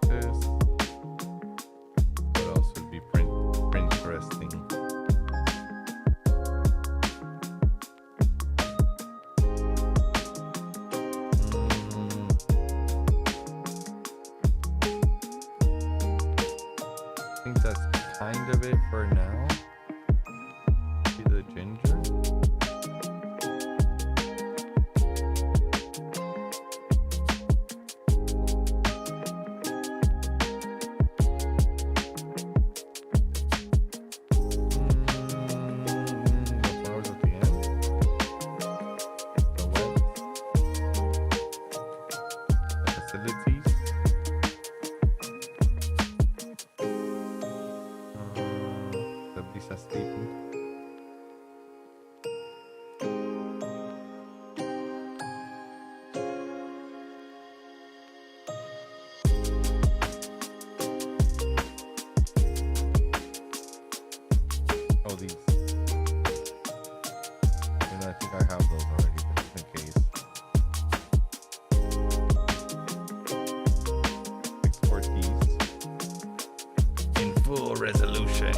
Speaker 1: This. What else would be interesting? I think that's kind of it for now. See the ginger. The flowers at the end. The wet. The facilities. The brisa staple. Oh, these. And I think I have those already, but just in case. Export these in full resolution.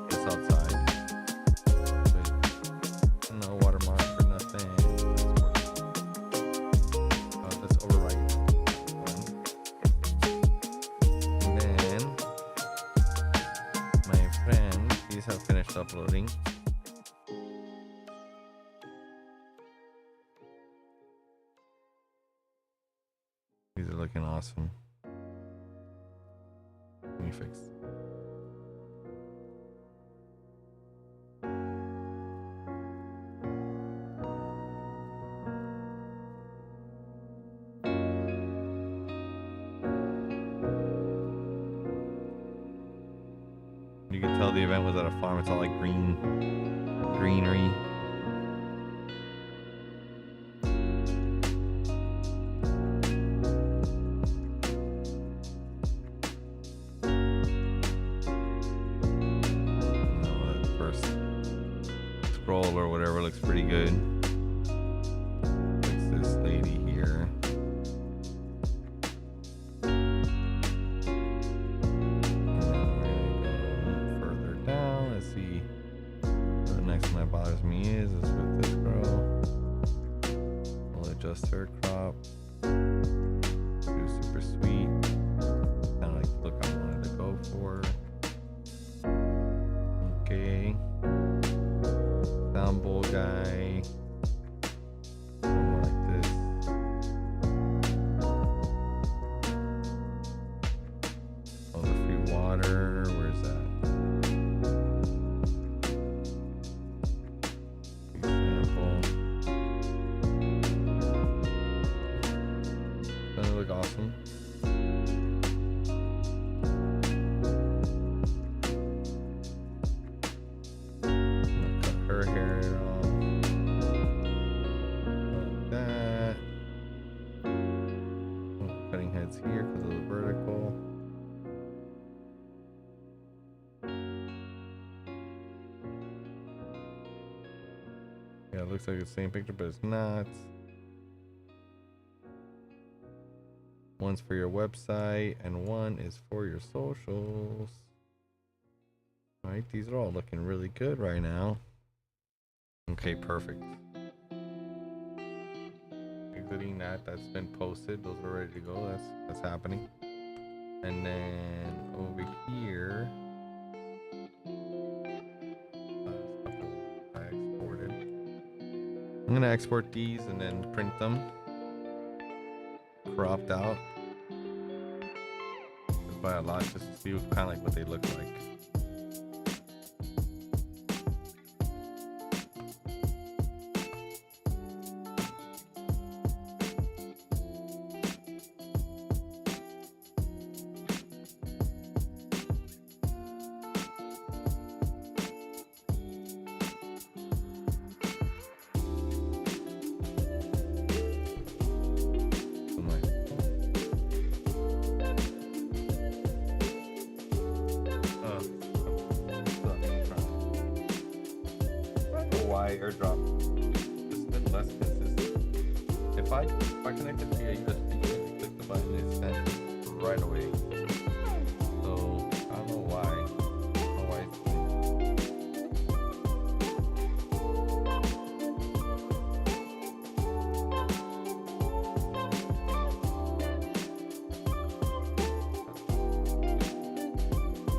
Speaker 1: This outside. Wait. No watermark or nothing. Let's overwrite one. And then my friend, these have finished uploading. These are looking awesome. Let me fix. You can tell the event was at a farm. It's all like greenery. That first scroll or whatever looks pretty good. It's this lady here. Further down, let's see. The next one that bothers me is with this girl. We'll adjust her crop. Do super sweet. Kind of like the look I wanted to go for. Okay. Sound bowl guy. Something like this. Oh, the free water. Where's that? Example. Doesn't it look awesome? Cut her hair off. Like that. Oh, cutting heads here because of the vertical. Yeah, it looks like it's the same picture, but it's not. One's for your website and one is for your socials. All right, these are all looking really good right now. Okay, perfect. Exiting that's been posted. Those are ready to go. That's happening. And then over here, I exported. I'm gonna export these and then print them, cropped out. Just by a lot, just to see kind of like what they look like. why AirDrop has been less consistent. If I connect it via USB and click the button, it sends right away. So I don't know why. I don't know why it's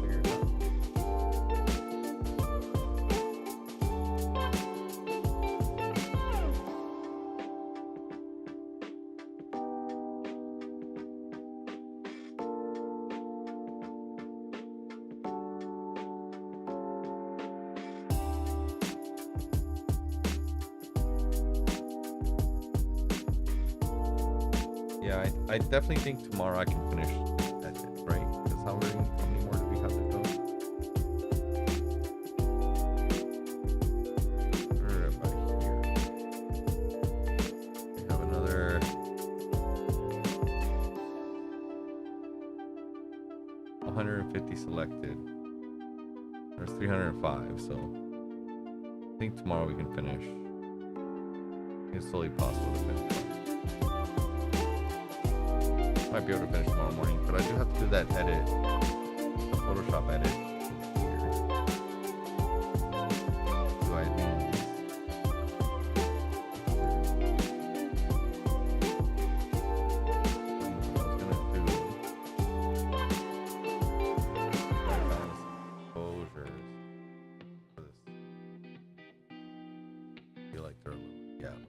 Speaker 1: figure it out. Yeah, I definitely think tomorrow I can finish that shit, right? That's how many more do we have to go? Where am I here? We have another 150 selected. There's 305, so I think tomorrow we can finish. It's totally possible to finish. Might be able to finish tomorrow morning, but I do have to do that edit, the Photoshop edit here. Do I leave? I was gonna do right balance exposures for this. I feel like they're a little yellow.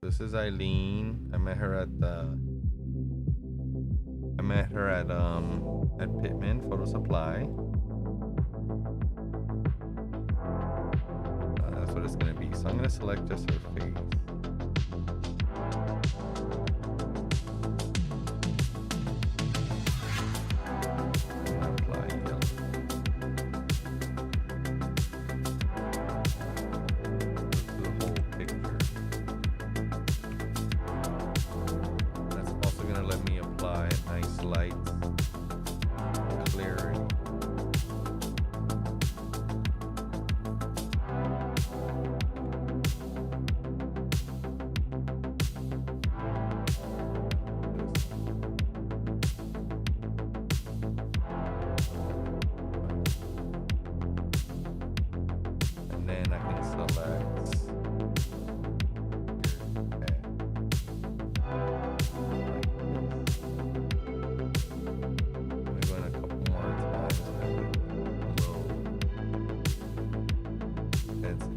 Speaker 1: This is Eileen. I met her at Pittman Photo Supply. That's what it's gonna be. So I'm gonna select just her face. And apply yellow. To the whole picture. That's also gonna let me apply a nice light clarity. And then I can select I'm going a couple more times and low density.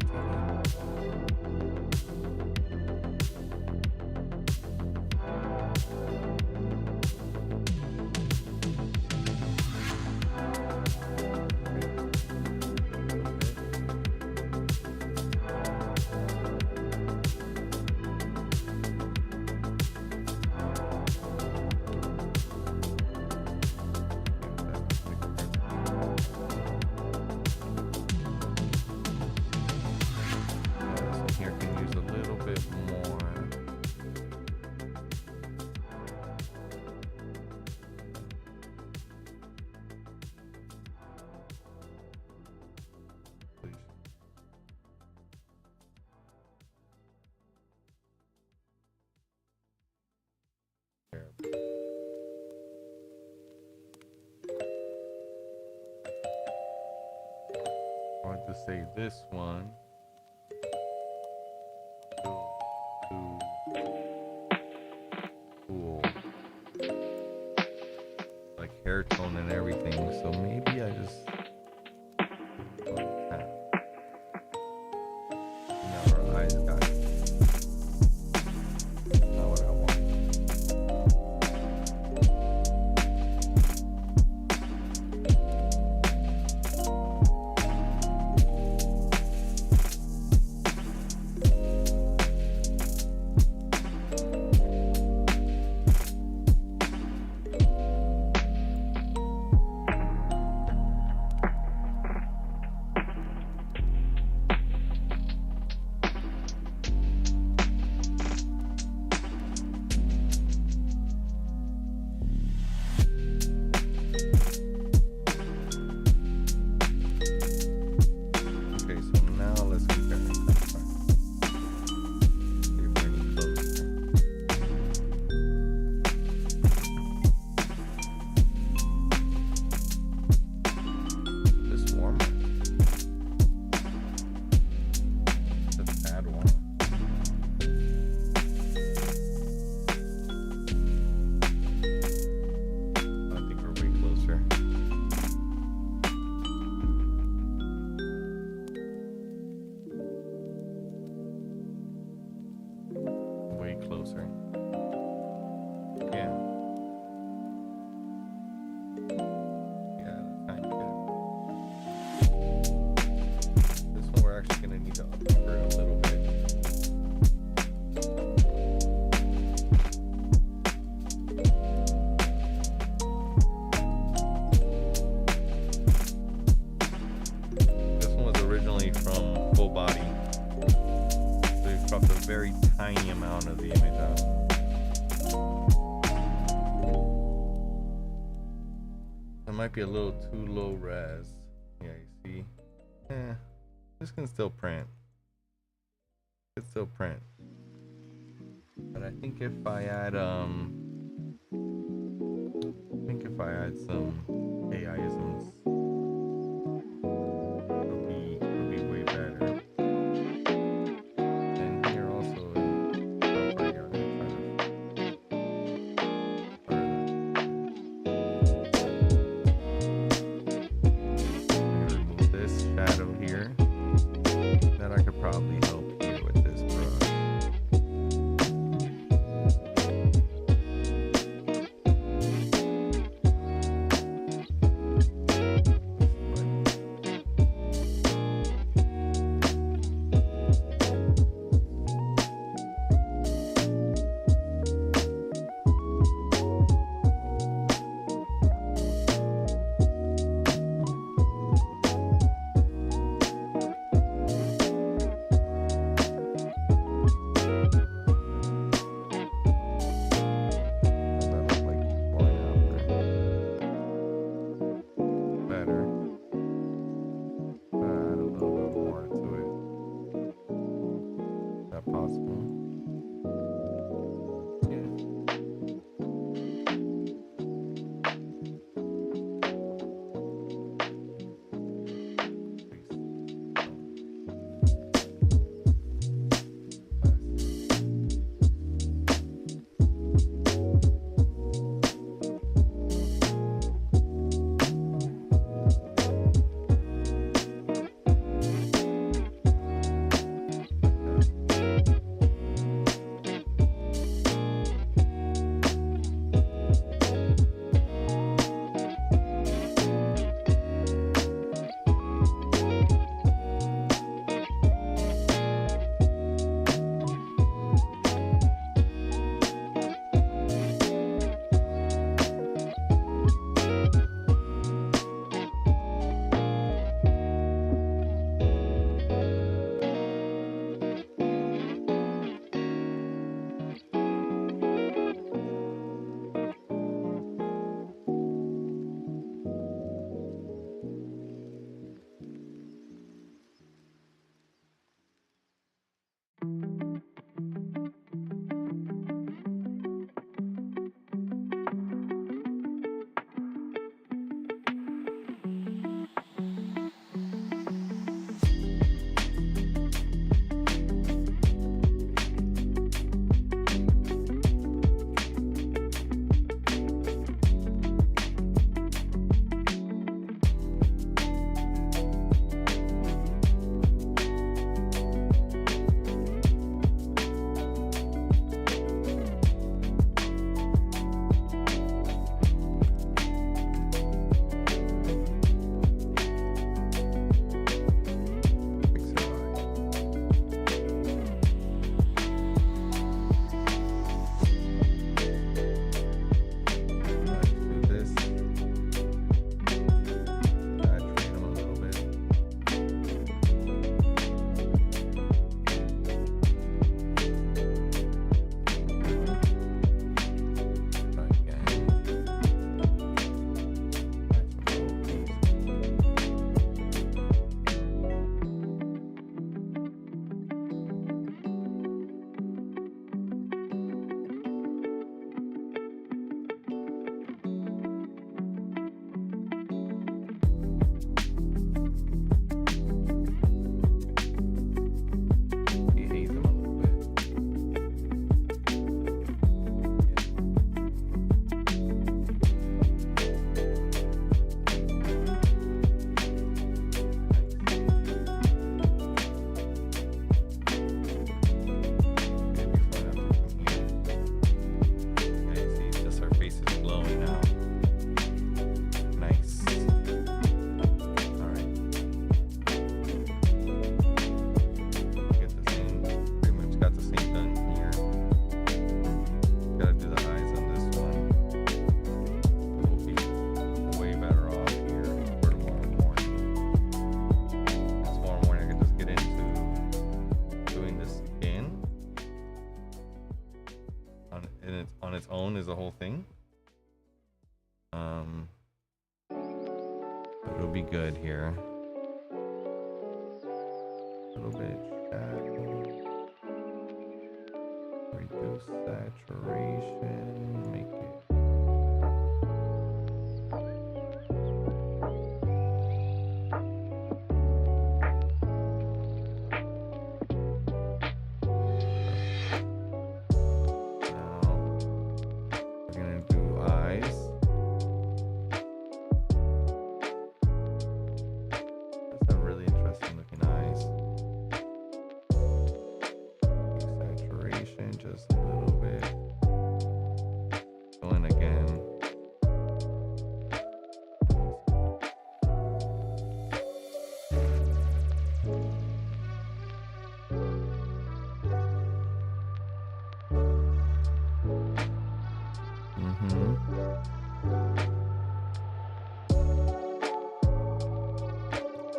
Speaker 1: So here can use a little bit more. Please. There. I want to say this one. Cool. Like hair tone and everything. So maybe I just. Now our eyes got it. Not what I want. might be a little too low res. Yeah, you see? This can still print. It's still print. But I think if I add some AIisms, it'll be way better. And here also in top right here, I'm gonna remove this shadow here. That I could probably help here with this brush. on its own is the whole thing. It'll be good here. A little bit shadow. Reduce saturation. Make it. Just a little bit. Going again.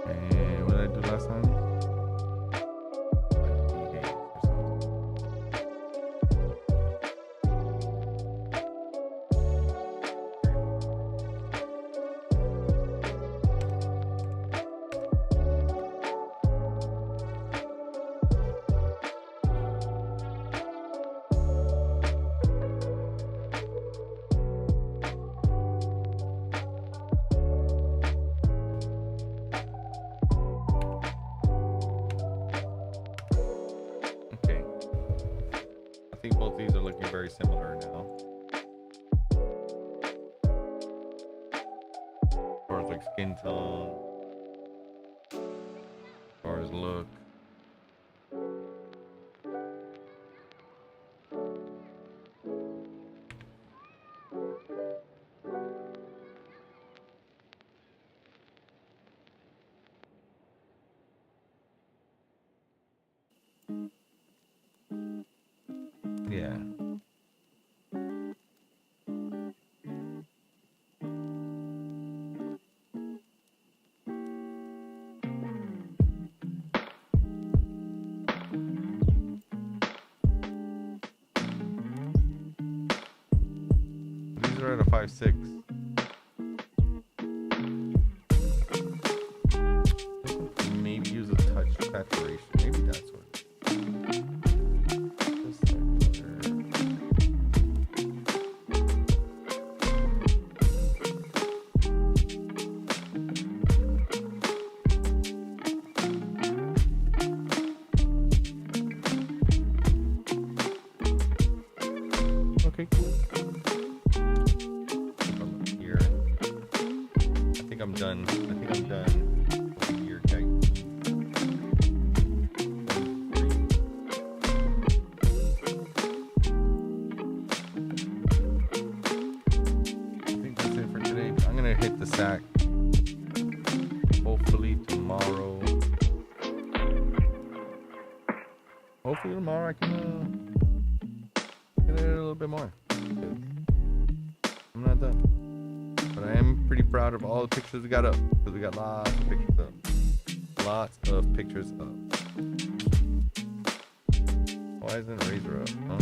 Speaker 1: And what did I do last time? I think both these are looking very similar now. As far as like skin tone, as far as look. Yeah. These are at a 5.6. Maybe use a touch saturation. Maybe that's what. Okay, cool. Here. I think I'm done. Here, okay. I think that's it for today. I'm gonna hit the sack. Hopefully tomorrow. Hopefully tomorrow I can get it a little bit more. I'm not done. But I am pretty proud of all the pictures we got up. Because we got lots of pictures up. Lots of pictures up. Why isn't Razor up, huh?